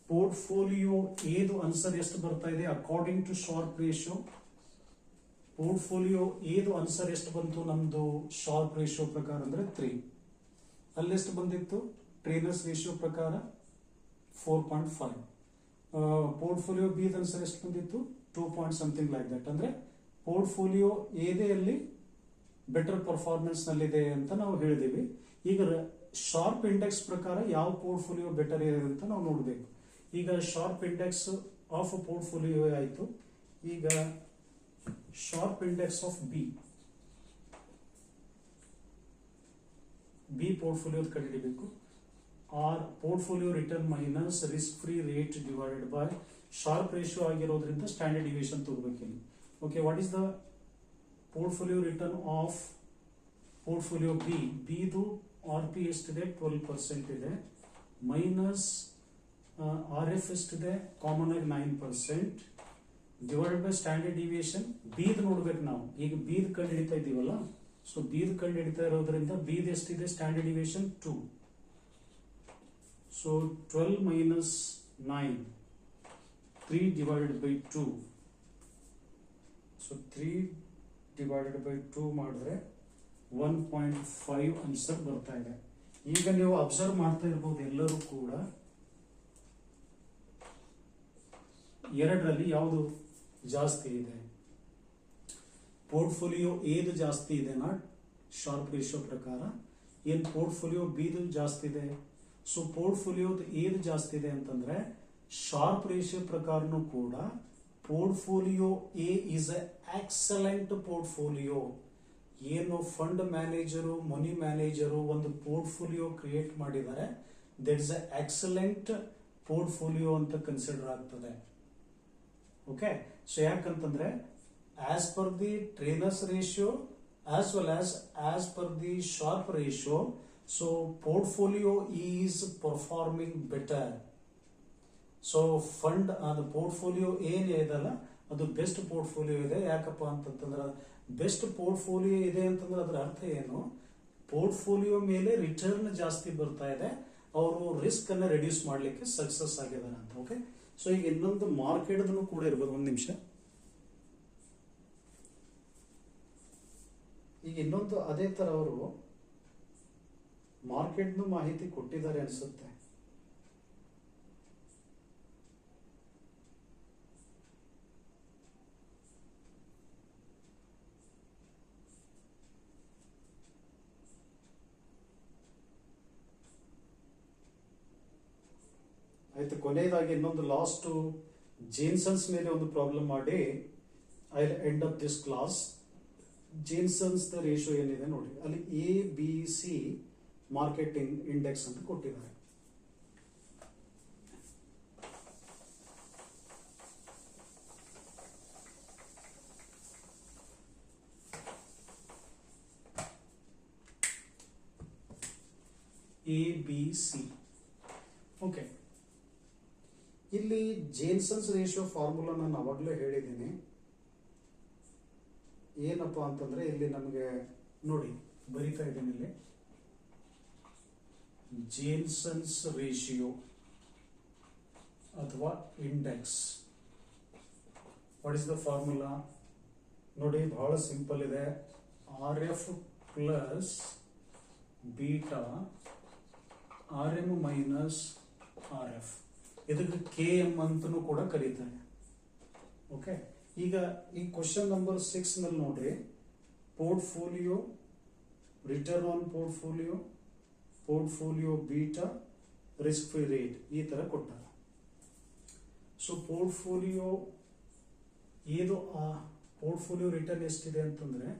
ಪೋರ್ಟ್ಫೋಲಿಯೋ ಏದು ಆನ್ಸರ್ ಎಷ್ಟು ಬರ್ತಾ ಇದೆ according to Sharpe ratio? Portfolio ಏದು ಆನ್ಸರ್ ಎಷ್ಟು ಬಂತು ನಮ್ದು ಶಾರ್ಪ್ ರೇಷಿಯೋ ಪ್ರಕಾರ ಅಂದ್ರೆ 3. ಅಲ್ಲೆಷ್ಟು ಬಂದಿತ್ತು ಟ್ರೇನರ್ಸ್ ರೇಷಿಯೋ ಪ್ರಕಾರ 4.5. ಪೋರ್ಟ್ಫೋಲಿಯೋ ಬಿ ಆನ್ಸರ್ ಎಷ್ಟು ಬಂದಿತ್ತು 2 ಪಾಯಿಂಟ್ ಸಮಥಿಂಗ್ ಲೈಕ್ ದಟ್. ಅಂದ್ರೆ ಪೋರ್ಟ್ಫೋಲಿಯೋ ಏದೇ ಅಲ್ಲಿ ಬೆಟರ್ ಪರ್ಫಾರ್ಮೆನ್ಸ್ ನಲ್ಲಿದೆ ಅಂತ ನಾವು ಹೇಳಿದೀವಿ. ಈಗ ಶಾರ್ಪ್ ಇಂಡೆಕ್ಸ್ ಪ್ರಕಾರ ಯಾವ ಪೋರ್ಟ್ಫೋಲಿಯೋ ಬೆಟರ್ ಇದೆ ಅಂತ ನಾವು ನೋಡಬೇಕು. ಈಗ ಶಾರ್ಪ್ ಇಂಡೆಕ್ಸ್ ಆಫ್ ಪೋರ್ಟ್ಫೋಲಿಯೋ ಆಯಿತು. ಈಗ Sharpe index of B portfolio ಕಂಡುಹಿಡಿಬೇಕು. R portfolio return minus risk free rate divided by Sharpe ratio ಆಗಿರೋದ್ರಿಂದ ಸ್ಟ್ಯಾಂಡರ್ಡ್ ಡಿವಿಯೇಷನ್ ತಗೋಬೇಕಿಲ್ಲಿ. Okay, what is the portfolio return of portfolio ಬಿದು RP ಎಷ್ಟಿದೆ 12% ಇದೆ, minus RF ಎಷ್ಟಿದೆ common ಆಗಿ 9% ಡಿವೈಡೆಡ್ ಬೈ ಸ್ಟ್ಯಾಂಡರ್ಡ್ ಡಿವಿಯೇಷನ್. ಬೀದ್ ನೋಡ್ಬೇಕು ನಾವು. ಈಗ ಬೀದ್ ಕಂಡು ಹಿಡಿತಾ ಇದೀವಲ್ಲ, ಸೊ ಬೀದ್ ಕಂಡು ಹಿಡಿತಾ ಇರೋದ್ರಿಂದ ಬೀದ್ ಎಷ್ಟಿದೆ standard deviation 2. So 12 minus 9, 3 divided by 2. So 3 divided by 2 ಮಾಡಿದ್ರೆ 1.5 ಆನ್ಸರ್ ಬರ್ತಾ ಇದೆ. ಈಗ ನೀವು ಅಬ್ಸರ್ವ್ ಮಾಡ್ತಾ ಇರ್ಬೋದು ಎಲ್ಲರೂ ಕೂಡ, ಎರಡರಲ್ಲಿ ಯಾವುದು ಜಾಸ್ತಿ ಇದೆ? ಪೋರ್ಟ್ಫೋಲಿಯೋ ಏದು ಜಾಸ್ತಿ ಇದೆ ನಾ ಶಾರ್ಪ್ ರೇಷಿಯೋ ಪ್ರಕಾರ, ಏನ್ ಪೋರ್ಟ್ಫೋಲಿಯೋ ಬಿದು ಜಾಸ್ತಿ ಇದೆ. ಸೊ ಪೋರ್ಟ್ಫೋಲಿಯೋದು ಏದು ಜಾಸ್ತಿ ಇದೆ ಅಂತಂದ್ರೆ ಶಾರ್ಪ್ ರೇಷಿಯೋ ಪ್ರಕಾರನೂ ಕೂಡ portfolio A is A excellent portfolio. ಏನು ಫಂಡ್ ಮ್ಯಾನೇಜರು ಮನಿ ಮ್ಯಾನೇಜರು ಒಂದು ಪೋರ್ಟ್ಫೋಲಿಯೋ ಕ್ರಿಯೇಟ್ ಮಾಡಿದ್ದಾರೆ, that is A excellent portfolio ಅಂತ ಕನ್ಸಿಡರ್ ಆಗ್ತದೆ. ಓಕೆ, ಸೊ ಯಾಕಂತಂದ್ರೆ as per the trainers ratio as well as per the sharp ratio, so portfolio is performing better. So fund ಅದು portfolio ಏನಿದೆಲ್ಲ ಅದು best portfolio ಇದೆ. ಯಾಕಪ್ಪ ಅಂತಂದ್ರೆ ಬೆಸ್ಟ್ ಪೋರ್ಟ್ಫೋಲಿಯೋ ಇದೆ ಅಂತಂದ್ರೆ ಅದರ ಅರ್ಥ ಏನು? ಪೋರ್ಟ್ಫೋಲಿಯೋ ಮೇಲೆ ರಿಟರ್ನ್ ಜಾಸ್ತಿ ಬರ್ತಾ ಇದೆ, ಅವರು ರಿಸ್ಕ್ ಅನ್ನ ರೆಡ್ಯೂಸ್ ಮಾಡ್ಲಿಕ್ಕೆ ಸಕ್ಸಸ್ ಆಗಿದ್ದಾರೆ ಅಂತ. ಓಕೆ, ಸೊ ಈಗ ಇನ್ನೊಂದು ಮಾರ್ಕೆಟ್ ಕೂಡ ಇರ್ಬೋದು. ಒಂದು ನಿಮಿಷ, ಈಗ ಇನ್ನೊಂದು ಅದೇ ತರ ಅವರು ಮಾರ್ಕೆಟ್ ಮಾಹಿತಿ ಕೊಟ್ಟಿದ್ದಾರೆ ಅನ್ಸುತ್ತೆ. ಆಯ್ತು, ಕೊನೆಯದಾಗಿ ಇನ್ನೊಂದು ಲಾಸ್ಟ್ ಜೇನ್ಸನ್ಸ್ ಮೇಲೆ ಒಂದು ಪ್ರಾಬ್ಲಮ್ ಮಾಡಿ I end up this class. Jensen's the ratio ಏನಿದೆ ನೋಡಿ, ಅಲ್ಲಿ ABC ಮಾರ್ಕೆಟಿಂಗ್ ಇಂಡೆಕ್ಸ್ ಅಂತ ಕೊಟ್ಟಿದ್ದಾರೆ. ABC. ಓಕೆ, ಇಲ್ಲಿ ಜೇನ್ಸನ್ಸ್ ರೇಷಿಯೋ ಫಾರ್ಮುಲಾ ನಾನು ಅವಾಗಲೇ ಹೇಳಿದ್ದೀನಿ. ಏನಪ್ಪ ಅಂತಂದ್ರೆ ಇಲ್ಲಿ ನಮಗೆ ನೋಡಿ ಬರೀತಾ ಇದ್ದೀನಿ ಇಲ್ಲಿ, ಜೇನ್ಸನ್ಸ್ ರೇಷಿಯೋ ಅಥವಾ index. What is the formula ನೋಡಿ, ಬಹಳ ಸಿಂಪಲ್ ಇದೆ. RF plus beta RM minus RF, ಇದಕ್ಕೆ KM ಅಂತನೂ ಕೂಡ ಕರೀತಾರೆ. ಓಕೆ, ಈಗ ಈ ಕ್ವಶನ್ ನಂಬರ್ 6 ನಲ್ಲಿ ನೋಡ್ರಿ, portfolio return on portfolio beta risk free rate ಈ ತರ ಕೊಟ್ಟಾರೆ. ಸೊ ಪೋರ್ಟ್ಫೋಲಿಯೋ ಇದು ಆ ಪೋರ್ಟ್ಫೋಲಿಯೋ ರಿಟರ್ನ್ ಎಷ್ಟಿದೆ ಅಂತಂದ್ರೆ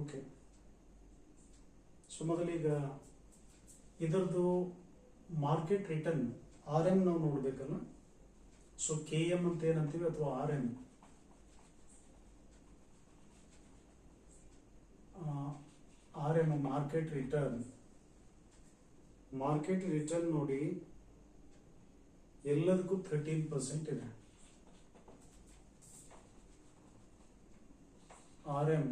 ಓಕೆ. ಸೊ ಮೊದಲೀಗ ಇದರದ್ದು ಮಾರ್ಕೆಟ್ ರಿಟರ್ನ್ ಆರ್ ಎಂ ನಾವು ನೋಡ್ಬೇಕಲ್ಲ. ಸೊ ಕೆ ಎಂ ಅಂತ ಏನಂತೀವಿ ಅಥವಾ ಆರ್ ಎಂ, ಮಾರ್ಕೆಟ್ ರಿಟರ್ನ್ ನೋಡಿ ಎಲ್ಲದಕ್ಕೂ 13% ಇದೆ. ಆರ್ ಎಂ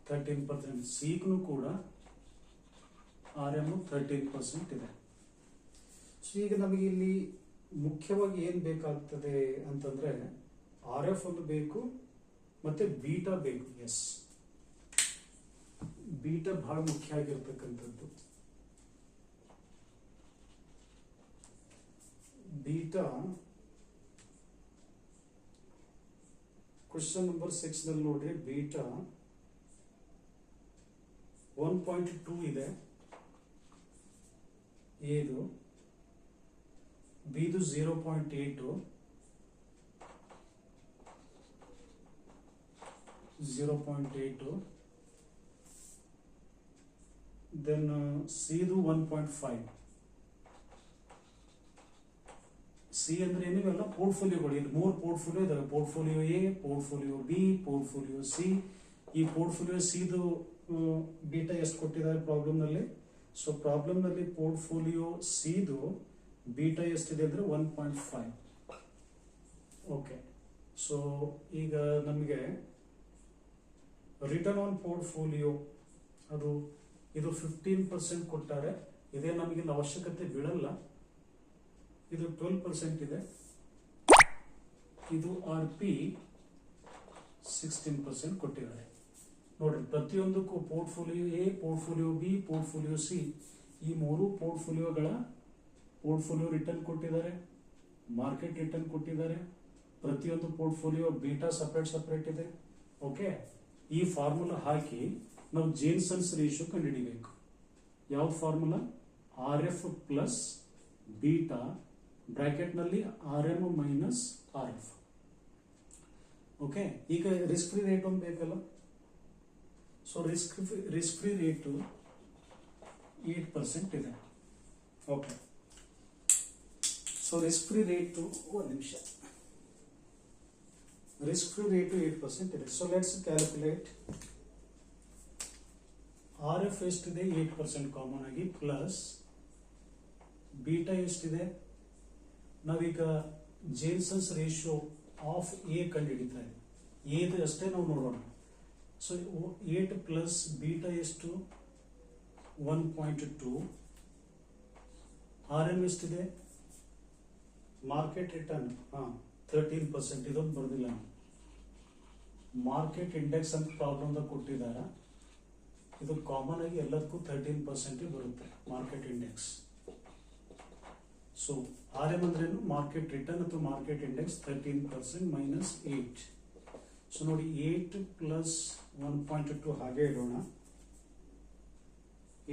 13%, ಸಿಗ್ನು ಕೂಡ ಆರ್ ಎಂ 13% ಇದೆ. ಸೊ ಈಗ ನಮಗೆ ಇಲ್ಲಿ ಮುಖ್ಯವಾಗಿ ಏನ್ ಬೇಕಾಗ್ತದೆ ಅಂತಂದ್ರೆ ಆರ್ ಎಫ್ ಒಂದು ಬೇಕು ಮತ್ತೆ ಬೀಟಾ ಬೇಕು. ಎಸ್, ಬೀಟಾ ಬಹಳ ಮುಖ್ಯ ಆಗಿರ್ತಕ್ಕಂಥದ್ದು. ಬೀಟಾ ಕ್ವಶನ್ ನಂಬರ್ 6 ನಲ್ಲಿ ನೋಡ್ರಿ, ಬೀಟಾ 1.2 ಇದೆ, ಎದು ಬಿದು 0.8, 0.8, ದೆನ್ ಸಿದು 1.5. ಸಿ ಅಂದ್ರೆ ಏನಿವೆಲ್ಲ ಪೋರ್ಟ್ಫೋಲಿಯೋಗಳು. ಇಲ್ಲಿ 3 ಪೋರ್ಟ್ಫೋಲಿಯೋ ಇದಾವೆ, portfolio A, portfolio B, portfolio C. ಈ ಪೋರ್ಟ್ಫೋಲಿಯೋ ಸಿದು ಬೀಟಾ ಎಷ್ಟು ಕೊಟ್ಟಿದ್ದಾರೆ ಪ್ರಾಬ್ಲಮ್ ನಲ್ಲಿ. ಸೊ ಪ್ರಾಬ್ಲಮ್ ನಲ್ಲಿ ಪೋರ್ಟ್ಫೋಲಿಯೋ ಸಿದು ಬೀಟಾ ಎಷ್ಟಿದೆ ಅಂದ್ರೆ 1.5. ಓಕೆ. ಸೊ ಈಗ ನಮಗೆ ರಿಟರ್ನ್ ಆನ್ ಪೋರ್ಟ್ಫೋಲಿಯೋ ಅದು ಇದು 15% ಕೊಟ್ಟಾರೆ. ಇದೇ ನಮಗೆ ಅವಶ್ಯಕತೆ ಬೀಳಲ್ಲ. ಇದು 12% ಇದೆ. ಇದು ಆರ್ ಪಿ 16% ಕೊಟ್ಟಿದ್ದಾರೆ. ನೋಡ್ರಿ, ಪ್ರತಿಯೊಂದಕ್ಕೂ portfolio A, portfolio B, portfolio C, ಈ 3 ಪೋರ್ಟ್ಫೋಲಿಯೋಗಳ ಪೋರ್ಟ್ಫೋಲಿಯೋ ರಿಟರ್ನ್ ಕೊಟ್ಟಿದ್ದಾರೆ, ಮಾರ್ಕೆಟ್ ರಿಟರ್ನ್ ಕೊಟ್ಟಿದ್ದಾರೆ. ಪ್ರತಿಯೊಂದು ಪೋರ್ಟ್ಫೋಲಿಯೋ ಬೀಟಾ ಸಪರೇಟ್ ಇದೆ. ಓಕೆ. ಈ ಫಾರ್ಮುಲಾ ಹಾಕಿ ನಾವು ಜೇನ್ಸನ್ಸ್ ರೇಷಿಯೋ ಕಂಡುಹಿಡಿಬೇಕು. ಯಾವ formula? R F plus beta bracket ನಲ್ಲಿ R M minus R F. Okay. ಈಗ ರಿಸ್ಕ್ ಫ್ರೀ ರೇಟ್ ಒಂದು ಬೇಕಲ್ಲ. ಸೊ ರಿಸ್ಕ್ ಫ್ರೀ ರೇಟು 8% ಇದೆ. Okay. So risk free rate, ಒಂದು ನಿಮಿಷ, ರಿಸ್ಕ್ ಫ್ರೀ ರೇಟು 8% ಇದೆ. So let's calculate. R F ಎಷ್ಟಿದೆ? 8% common ಆಗಿ, ಪ್ಲಸ್ ಬೀಟಾ ಎಷ್ಟಿದೆ? ನಾವೀಗ ಜೇನ್ಸನ್ಸ್ ರೇಷಿಯೋ ಆಫ್ ಎ ಕಂಡು ಹಿಡಿತಾ ಇದ್ದೀವಿ. ಎದು ಅಷ್ಟೇ ನಾವು ನೋಡೋಣ. ಸೊ 8 ಪ್ಲಸ್ ಬೀಟಾ ಎಷ್ಟು? 1.2. ಆರ್ ಎಂ ಎಷ್ಟಿದೆ? Market return 13%. ಇದೊಂದು ಬರೆದಿಲ್ಲ. ಮಾರ್ಕೆಟ್ ಇಂಡೆಕ್ಸ್ ಅಂತ ಪ್ರಾಬ್ಲಮ್ ಕೊಟ್ಟಿದ್ದಾರೆ. ಇದು ಕಾಮನ್ ಆಗಿ ಎಲ್ಲದಕ್ಕೂ 13% ಬರುತ್ತೆ market index. So R M ಅಂದ್ರೇನು? ಮಾರ್ಕೆಟ್ ರಿಟರ್ನ್ ಅಥವಾ ಮಾರ್ಕೆಟ್ ಇಂಡೆಕ್ಸ್ 13% ಮೈನಸ್ 8. ಸೊ ನೋಡಿ, 8 ಪ್ಲಸ್ 1.2 ಹಾಗೆ ಇಡೋಣ.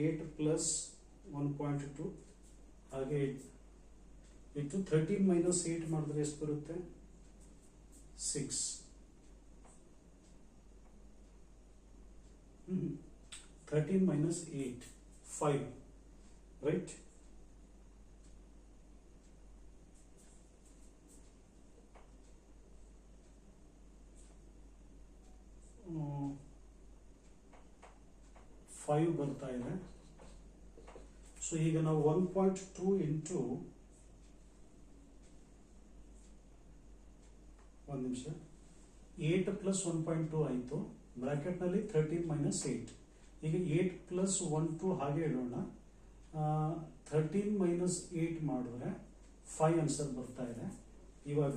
8 ಪ್ಲಸ್ 1.2 ಹಾಗೆ ಇಟ್ಟು 13 ಮೈನಸ್ 8 ಮಾಡಿದ್ರೆ ಎಷ್ಟು ಬರುತ್ತೆ? 6. 13 minus 8, 5, right? ಫೈವ್ ಬರ್ತಾ ಇದೆ. ಸೊ ಈಗ ನಾವು 1.2 ಇಂಟು, ಒಂದು ನಿಮಿಷ, 8 ಪ್ಲಸ್ 1.2 ಆಯಿತು. ಬ್ರಾಕೆಟ್ನಲ್ಲಿ 13 ಮೈನಸ್ 8. ಈಗ 8 ಪ್ಲಸ್ 1 ಹಾಗೆ ಇಡೋಣ. 13 ಮೈನಸ್ 8 ಮಾಡಿದ್ರೆ 5 ಆನ್ಸರ್ ಬರ್ತಾ ಇದೆ. ಇವಾಗ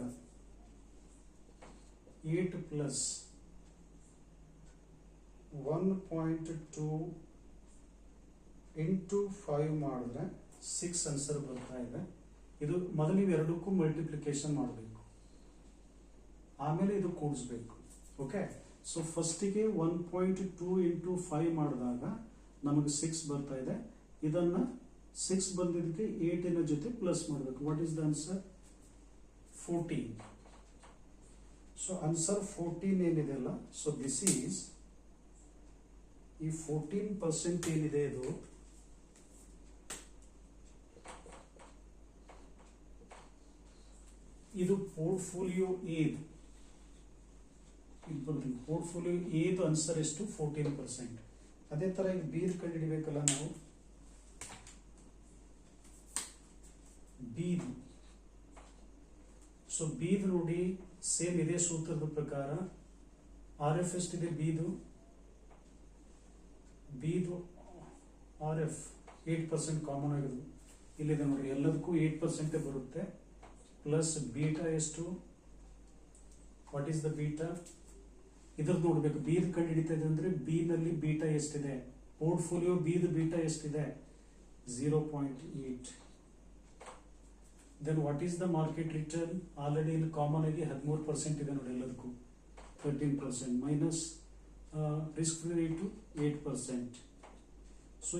8 ಪ್ಲಸ್ 1.2 ಇಂಟು 5 ಮಾಡಿದ್ರೆ 6 ಆನ್ಸರ್ ಬರ್ತಾ ಇದೆ. ಇದು ಮೊದಲು ನೀವು ಎರಡಕ್ಕೂ ಮಲ್ಟಿಪ್ಲಿಕೇಶನ್ ಮಾಡಬೇಕು, ಆಮೇಲೆ ಇದು ಕೂಡಿಸ್ಬೇಕು. ಓಕೆ, ಸೊ ಫಸ್ಟಿಗೆ 1.2 ಇಂಟು 5 ಮಾಡಿದಾಗ ನಮಗೆ 6 ಬರ್ತಾ ಇದೆ. ಇದನ್ನ 6 ಬಂದಿದ್ದಕ್ಕೆ 8ನ ಜೊತೆ ಪ್ಲಸ್ ಮಾಡಬೇಕು. What is the answer? 14. So answer 14 ಏನಿದೆ ಅಲ್ಲ, ಸೊ ದಿಸ್ ಈಸ್ ಈ 14% ಏನಿದೆ ಇದು ಪೋರ್ಟ್ಫೋಲಿಯೋ ಏದು ಪೋರ್ಟ್ಫೋಲಿಯೋ ಏದು ಆನ್ಸರ್ ಎಷ್ಟು? 14%. ಅದೇ ತರ ಈಗ ಬೀದ್ ಕಂಡುಹಿಡಿಬೇಕಲ್ಲ ನಾವು. ಬೀದ್, ಸೊ ಬೀದ್ ನೋಡಿ ಸೇಮ್ ಇದೇ ಸೂತ್ರದ ಪ್ರಕಾರ ಆರ್ ಎಫ್ ಎಷ್ಟಿದೆ? ಬೀದು ಆರ್ ಎಫ್ 8% ಕಾಮನ್ ಆಗಿದೆ. ಇಲ್ಲಿದೆ ನೋಡಿ, ಎಲ್ಲದಕ್ಕೂ 8% ಬರುತ್ತೆ. ಪ್ಲಸ್ ಬೀಟಾ ಎಷ್ಟು? What is the beta? ಇದ್ರದ್ದು ನೋಡ್ಬೇಕು. ಬೀದ್ ಕಂಡು ಹಿಡಿತಾ ಇದೆ ಅಂದ್ರೆ ಬಿ ನಲ್ಲಿ ಬೀಟಾ ಎಷ್ಟಿದೆ? ಪೋರ್ಟ್ಫೋಲಿಯೋ ಬೀದ್ ಬೀಟಾ ಎಷ್ಟಿದೆ? 0.8. Then what is the market return? Already ಇಲ್ಲಿ ಕಾಮನ್ ಆಗಿ 13% ಇದೆ ನೋಡಿ ಎಲ್ಲದಕ್ಕೂ. 13% minus risk free rate 8%. So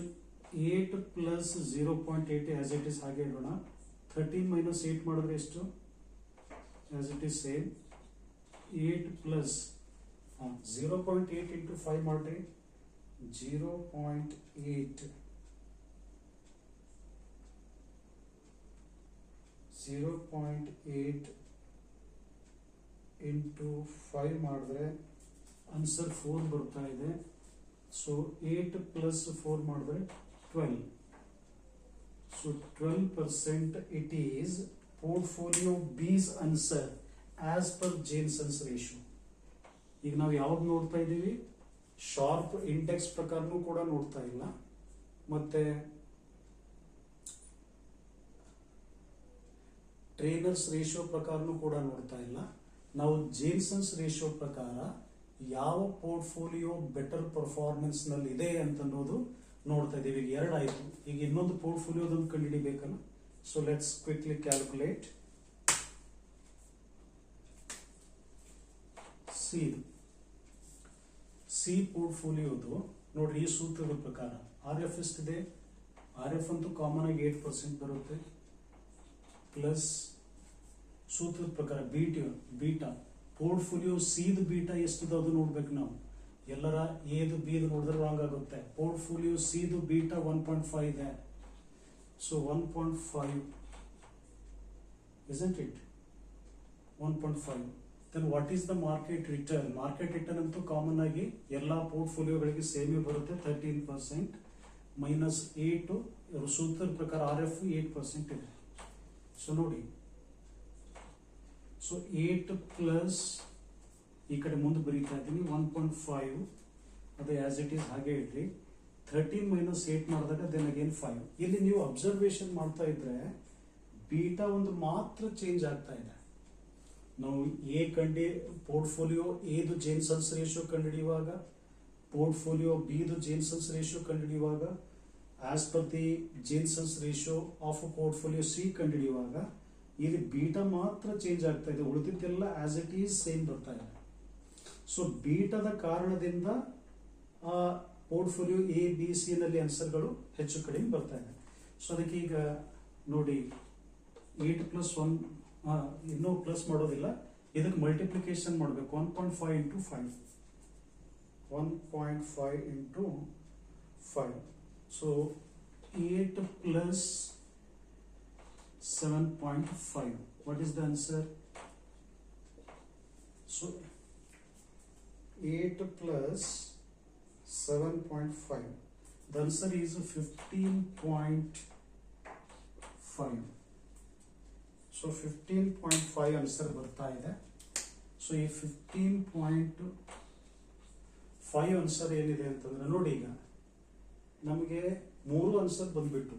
8 plus 0.8 as it is ಹಾಗೆ ಇಡೋಣ. 13 ಮೈನಸ್ 8 ಮಾಡಿದ್ರೆ ಎಷ್ಟು? As it is same. 8 plus 0.8 into 5 ಮಾಡ್ರಿ. 0.8 ಇಂಟು 5 ಮಾಡಿದ್ರೆ ಆನ್ಸರ್ 4 ಬರ್ತಾ ಇದೆ. ಸೊ 8 ಪ್ಲಸ್ 4 ಮಾಡಿದ್ರೆ 12. So 12% it is portfolio B's answer as per Jensen's ratio. ಈಗ ನಾವು ಯಾವ್ದು ನೋಡ್ತಾ ಇದ್ದೀವಿ? ಶಾರ್ಪ್ ಇಂಡೆಕ್ಸ್ ಪ್ರಕಾರನೂ ಕೂಡ ನೋಡ್ತಾ ಇಲ್ಲ, ಮತ್ತೆ ಟ್ರೇನರ್ಸ್ ರೇಷಿಯೋ ಪ್ರಕಾರನೂ ಕೂಡ ನೋಡ್ತಾ ಇಲ್ಲ. ನಾವು ಜೇನ್ಸನ್ಸ್ ರೇಷಿಯೋ ಪ್ರಕಾರ ಯಾವ ಪೋರ್ಟ್ಫೋಲಿಯೋ ಬೆಟರ್ ಪರ್ಫಾರ್ಮೆನ್ಸ್ ನಲ್ಲಿ ಇದೆ ಅಂತ ಅನ್ನೋದು ನೋಡ್ತಾ ಇದ್ದೀವಿ. ಈಗ 2 ಆಯ್ತು. ಈಗ ಇನ್ನೊಂದು ಪೋರ್ಟ್ಫೋಲಿಯೋದನ್ನು ಕಂಡುಹಿಡಿಬೇಕಲ್ಲ. So let's quickly calculate. C ಪೋರ್ಟ್ಫೋಲಿಯೋದು ನೋಡ್ರಿ, ಈ ಸೂತ್ರದ ಪ್ರಕಾರ ಆರ್ ಎಫ್ ಎಷ್ಟಿದೆ? ಆರ್ ಎಫ್ ಅಂತೂ ಕಾಮನ್ ಆಗಿ 8% ಬರುತ್ತೆ. ಪ್ಲಸ್ ಸೂತ್ರದ ಪ್ರಕಾರ ಬೀಟಾ ಪೋರ್ಟ್ಫೋಲಿಯೋ ಸಿದು ಬೀಟಾ ಎಷ್ಟಿದೆ ಅದು ನೋಡ್ಬೇಕು ನಾವು. ಎಲ್ಲರ ಎದು ಬಿದು ನೋಡಿದ್ರೆ ರಾಂಗ್ ಆಗುತ್ತೆ. ಪೋರ್ಟ್ಫೋಲಿಯೋ ಸಿದು ಬೀಟಾ 1.5 ಇದೆ. So 1.5 isn't it? 1.5. then what is the market return? Market return ಅಂತೂ ಕಾಮನ್ ಆಗಿ ಎಲ್ಲಾ ಪೋರ್ಟ್ಫೋಲಿಯೋಗಳಿಗೆ ಸೇಮೇ ಬರುತ್ತೆ. 13% ಮೈನಸ್ 8 ಸೂತ್ರದ ಪ್ರಕಾರ ಆರ್ ಎಫ್ 8% ಇದೆ. ಸೊ ನೋಡಿ, ಸೊ 8 ಪ್ಲಸ್ ಈ ಕಡೆ ಮುಂದೆ ಬರೀತಾ ಇದ್ದೀನಿ 1.5 ಅದು ಆಸ್ ಇಟ್ ಈಸ್ ಹಾಗೆ ಇಡ್ರಿ. 13 ಮೈನಸ್ 8 ಮಾಡಿದಾಗ ದೆನ್ ಅಗೇನ್ 5. ಇಲ್ಲಿ ನೀವು ಅಬ್ಸರ್ವೇಷನ್ ಮಾಡ್ತಾ ಇದ್ರೆ ಬೀಟಾ ಒಂದು ಮಾತ್ರ ಚೇಂಜ್ ಆಗ್ತಾ ಇದೆ. ನಾವು ಪೋರ್ಟ್ಫೋಲಿಯೋ ಎದು ಜೇನ್ಸನ್ಸ್ ರೇಷಿಯೋ ಕಂಡುಹಿಡಿಯುವಾಗ, ಪೋರ್ಟ್ಫೋಲಿಯೋ ಬಿದು ಜೇನ್ಸನ್ಸ್ ರೇಷಿಯೋ ಕಂಡುಹಿಡಿಯುವಾಗ, as per the Jensen's ratio of portfolio C ಕಂಡುಹಿಡಿಯುವಾಗ ಇಲ್ಲಿ ಬೀಟಾ ಮಾತ್ರ ಚೇಂಜ್ ಆಗ್ತಾ ಇದೆ. ಉಳಿದಿದ್ದೆಲ್ಲ ಆಸ್ ಇಟ್ ಈಸ್ ಸೇಮ್ ಬರ್ತಾ ಇದೆ. ಸೊ ಬೀಟಾದ ಕಾರಣದಿಂದ ಪೋರ್ಟ್ಫೋಲಿಯೋ ಎ ಬಿ ಸಿ ನಲ್ಲಿ ಆನ್ಸರ್ಗಳು ಹೆಚ್ಚು ಕಡಿಮೆ ಬರ್ತಾ ಇದೆ. ಸೊ ಅದಕ್ಕೆ ಈಗ ನೋಡಿ 8 ಪ್ಲಸ್ 1 ಇನ್ನೂ ಪ್ಲಸ್ ಮಾಡೋದಿಲ್ಲ, ಇದಕ್ಕೆ ಮಲ್ಟಿಪ್ಲಿಕೇಶನ್ ಮಾಡಬೇಕು. 1.5 into 5 1.5 into 5. So 8 plus 7.5. what is the answer? So 8 plus 7.5. the answer is 15.5. so 15.5 answer ಬರ್ತಾ ಇದೆ. ಸೊ ಈ 15.5 ಆನ್ಸರ್ ಏನಿದೆ ಅಂತಂದ್ರೆ ನೋಡಿ, ಈಗ ನಮಗೆ 3 ಆನ್ಸರ್ ಬಂದ್ಬಿಟ್ಟು.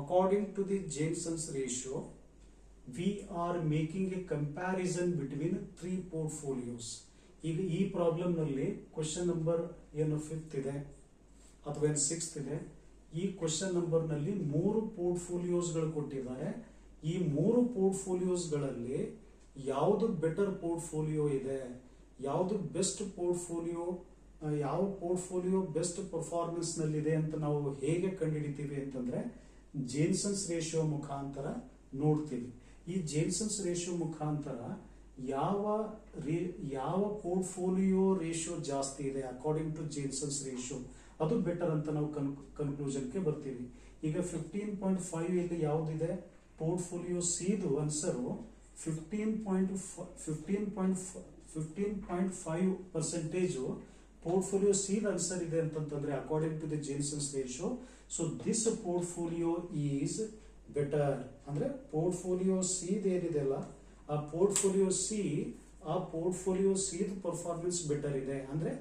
According to the Jensen's ratio we are making a comparison between 3 portfolios. ಈಗ ಈ ಪ್ರಾಬ್ಲಮ್ ನಲ್ಲಿ ಕ್ವಶನ್ ನಂಬರ್ ಏನು 5th ಇದೆ ಅಥವಾ ಏನು 6th ಇದೆ, ಈ ಕ್ವಶನ್ ನಂಬರ್ ನಲ್ಲಿ 3 ಪೋರ್ಟ್ಫೋಲಿಯೋಸ್ಗಳು ಕೊಟ್ಟಿದ್ದಾರೆ. ಈ 3 ಪೋರ್ಟ್ಫೋಲಿಯೋಸ್ಗಳಲ್ಲಿ ಯಾವುದು ಬೆಟರ್ ಪೋರ್ಟ್ಫೋಲಿಯೋ ಇದೆ, ಯಾವುದು ಬೆಸ್ಟ್ ಪೋರ್ಟ್ಫೋಲಿಯೋ, ಯಾವ ಪೋರ್ಟ್ಫೋಲಿಯೋ ಬೆಸ್ಟ್ ಪರ್ಫಾರ್ಮೆನ್ಸ್ ನಲ್ಲಿದೆ ಅಂತ ನಾವು ಹೇಗೆ ಕಂಡುಹಿಡಿತೀವಿ ಅಂತಂದ್ರೆ ಜೇನ್ಸನ್ಸ್ ರೇಷಿಯೋ ಮುಖಾಂತರ ನೋಡ್ತೀವಿ. ಈ ಜೇನ್ಸನ್ಸ್ ರೇಷಿಯೋ ಮುಖಾಂತರ ಯಾವ ಪೋರ್ಟ್ಫೋಲಿಯೋ ರೇಷಿಯೋ ಜಾಸ್ತಿ ಇದೆ ಅಕಾರ್ಡಿಂಗ್ ಟು ಜೇನ್ಸನ್ಸ್ ರೇಷಿಯೋ ಅದು ಬೆಟರ್ ಅಂತ ನಾವು ಕನ್ಕ್ಲೂಷನ್ಗೆ ಬರ್ತೀವಿ. ಈಗ 15.5 ಇಲ್ಲಿ ಯಾವುದಿದೆ, ಪೋರ್ಟ್ಫೋಲಿಯೋ ಸಿದು ಆನ್ಸರು 15.5% ಪೋರ್ಟ್ಫೋಲಿಯೋ ಸಿದ ಆನ್ಸರ್ ಇದೆ ಅಂತಂದ್ರೆ according to the Jensen's ratio. So this portfolio is better. ಅಂದ್ರೆ ಪೋರ್ಟ್ಫೋಲಿಯೋ ಸಿ ಏನಿದೆ ಅಲ್ಲ, ಆ ಪೋರ್ಟ್ಫೋಲಿಯೋ ಸಿ ಪರ್ಫಾರ್ಮೆನ್ಸ್ ಬೆಟರ್ ಇದೆ. ಅಂದ್ರೆ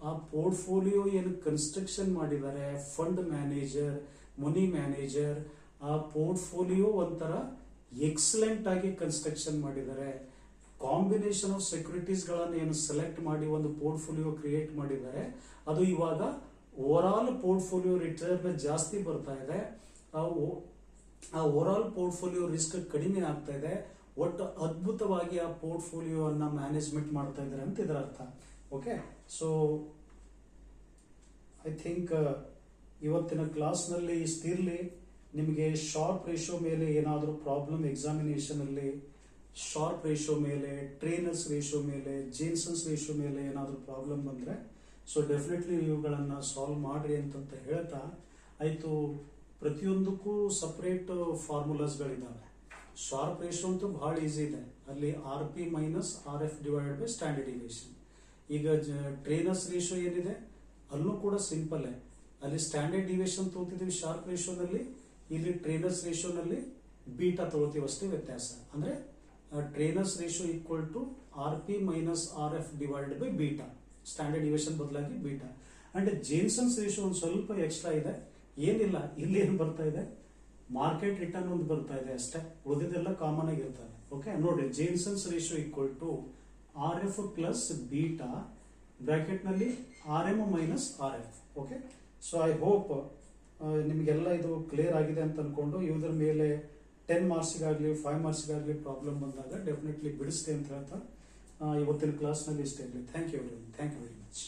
ಆ ಪೋರ್ಟ್ಫೋಲಿಯೋ ಏನು ಕನ್ಸ್ಟ್ರಕ್ಷನ್ ಮಾಡಿದ್ದಾರೆ ಫಂಡ್ ಮ್ಯಾನೇಜರ್, ಮನಿ ಮ್ಯಾನೇಜರ್, ಆ ಪೋರ್ಟ್ಫೋಲಿಯೋ ಒಂಥರ ಎಕ್ಸಲೆಂಟ್ ಆಗಿ ಕನ್ಸ್ಟ್ರಕ್ಷನ್ ಮಾಡಿದ್ದಾರೆ. ಕಾಂಬಿನೇಷನ್ ಆಫ್ ಸೆಕ್ಯೂರಿಟೀಸ್ ಗಳನ್ನು ಏನು ಸೆಲೆಕ್ಟ್ ಮಾಡಿ ಒಂದು ಪೋರ್ಟ್ಫೋಲಿಯೋ ಕ್ರಿಯೇಟ್ ಮಾಡಿದ್ದಾರೆ, ಅದು ಇವಾಗ ಓವರ್ ಆಲ್ ಪೋರ್ಟ್ಫೋಲಿಯೋ ರಿಟರ್ನ್ ಜಾಸ್ತಿ ಬರ್ತಾ ಇದೆ. ಆ ಓವರ್ ಆಲ್ ಪೋರ್ಟ್ಫೋಲಿಯೋ ರಿಸ್ಕ್ ಕಡಿಮೆ ಆಗ್ತಾ ಇದೆ. ಒಟ್ಟು ಅದ್ಭುತವಾಗಿ ಆ ಪೋರ್ಟ್ಫೋಲಿಯೋ ಅನ್ನ ಮ್ಯಾನೇಜ್ಮೆಂಟ್ ಮಾಡ್ತಾ ಇದ್ದಾರೆ ಅಂತ ಇದರ ಅರ್ಥ. ಓಕೆ, ಸೊ ಐ ಥಿಂಕ್ ಇವತ್ತಿನ ಕ್ಲಾಸ್ ನಲ್ಲಿ ಇಷ್ಟಿರ್ಲಿ. ನಿಮಗೆ ಶಾರ್ಪ್ ರೇಷಿಯೋ ಮೇಲೆ ಏನಾದರೂ ಪ್ರಾಬ್ಲಮ್ ಎಕ್ಸಾಮಿನೇಷನ್ ಅಲ್ಲಿ, ಶಾರ್ಪ್ ರೇಷಿಯೋ ಮೇಲೆ, ಟ್ರೇನರ್ಸ್ ರೇಷಿಯೋ ಮೇಲೆ, ಜೇನ್ಸನ್ಸ್ ರೇಷಿಯೋ ಮೇಲೆ ಏನಾದರೂ ಪ್ರಾಬ್ಲಮ್ ಬಂದ್ರೆ ಸೊ ಡೆಫಿನೆಟ್ಲಿ ಇವುಗಳನ್ನ ಸಾಲ್ವ್ ಮಾಡ್ರಿ ಅಂತ ಹೇಳ್ತಾ ಆಯ್ತು. ಪ್ರತಿಯೊಂದಕ್ಕೂ ಸಪರೇಟ್ ಫಾರ್ಮುಲಾಸ್ಗಳಿದ್ದಾವೆ. ಶಾರ್ಪ್ ರೇಷಿಯೋ ಅಂತೂ ಬಹಳ ಈಸಿ ಇದೆ, ಅಲ್ಲಿ RP minus RF divided by standard deviation. ಈಗ ಟ್ರೇನರ್ಸ್ ರೇಷಿಯೋ ಏನಿದೆ ಅಲ್ಲೂ ಕೂಡ ಸಿಂಪಲ್, ಅಲ್ಲಿ ಸ್ಟ್ಯಾಂಡರ್ಡ್ ಡಿವಿಯೇಷನ್ ತಗೋತಿದೀವಿ ಶಾರ್ಪ್ ರೇಷಿಯೋನಲ್ಲಿ, ಇಲ್ಲಿ ಟ್ರೇನರ್ಸ್ ರೇಷಿಯೋನಲ್ಲಿ ಬೀಟಾ ತಗೋತೀವಿ ಅಷ್ಟೇ ವ್ಯತ್ಯಾಸ. ಅಂದ್ರೆ Treynor's ratio equal to RP minus RF divided by beta, standard deviation ಬದಲಾಗಿ ಬೀಟಾ. ಅಂಡ್ ಜೇನ್ಸನ್ಸ್ ರೇಷಿಯೋ ಒಂದು ಸ್ವಲ್ಪ ಎಕ್ಸ್ಟ್ರಾ ಇದೆ, ಏನಿಲ್ಲ, ಇಲ್ಲಿ ಏನು ಬರ್ತಾ ಇದೆ ಮಾರ್ಕೆಟ್ ರಿಟರ್ನ್ ಒಂದು ಬರ್ತಾ ಇದೆ ಅಷ್ಟೇ, ಉಳಿದಿದ್ದೆಲ್ಲ ಕಾಮನ್ ಆಗಿರ್ತದೆ. ಓಕೆ, ನೋಡ್ರಿ Jensen's ratio equal to RF plus beta bracket ನಲ್ಲಿ RM minus RF. Okay, so I hope ನಿಮಗೆಲ್ಲ ಇದು ಕ್ಲಿಯರ್ ಆಗಿದೆ ಅಂತ ಅನ್ಕೊಂಡು ಇದ್ರ ಮೇಲೆ 10 ಮಾರ್ಕ್ಸ್ಗಾಗಲಿ 5 ಮಾರ್ಕ್ಸ್ಗಾಗಲಿ ಪ್ರಾಬ್ಲಮ್ ಬಂದಾಗ ಡೆಫಿನೆಟ್ಲಿ ಬಿಡಿಸ್ತೆ ಅಂತ ಹೇಳ್ತಾ ಇವತ್ತಿನ ಕ್ಲಾಸ್ನಲ್ಲಿ ಇಷ್ಟೇ ಇರಲಿ. Thank you very much.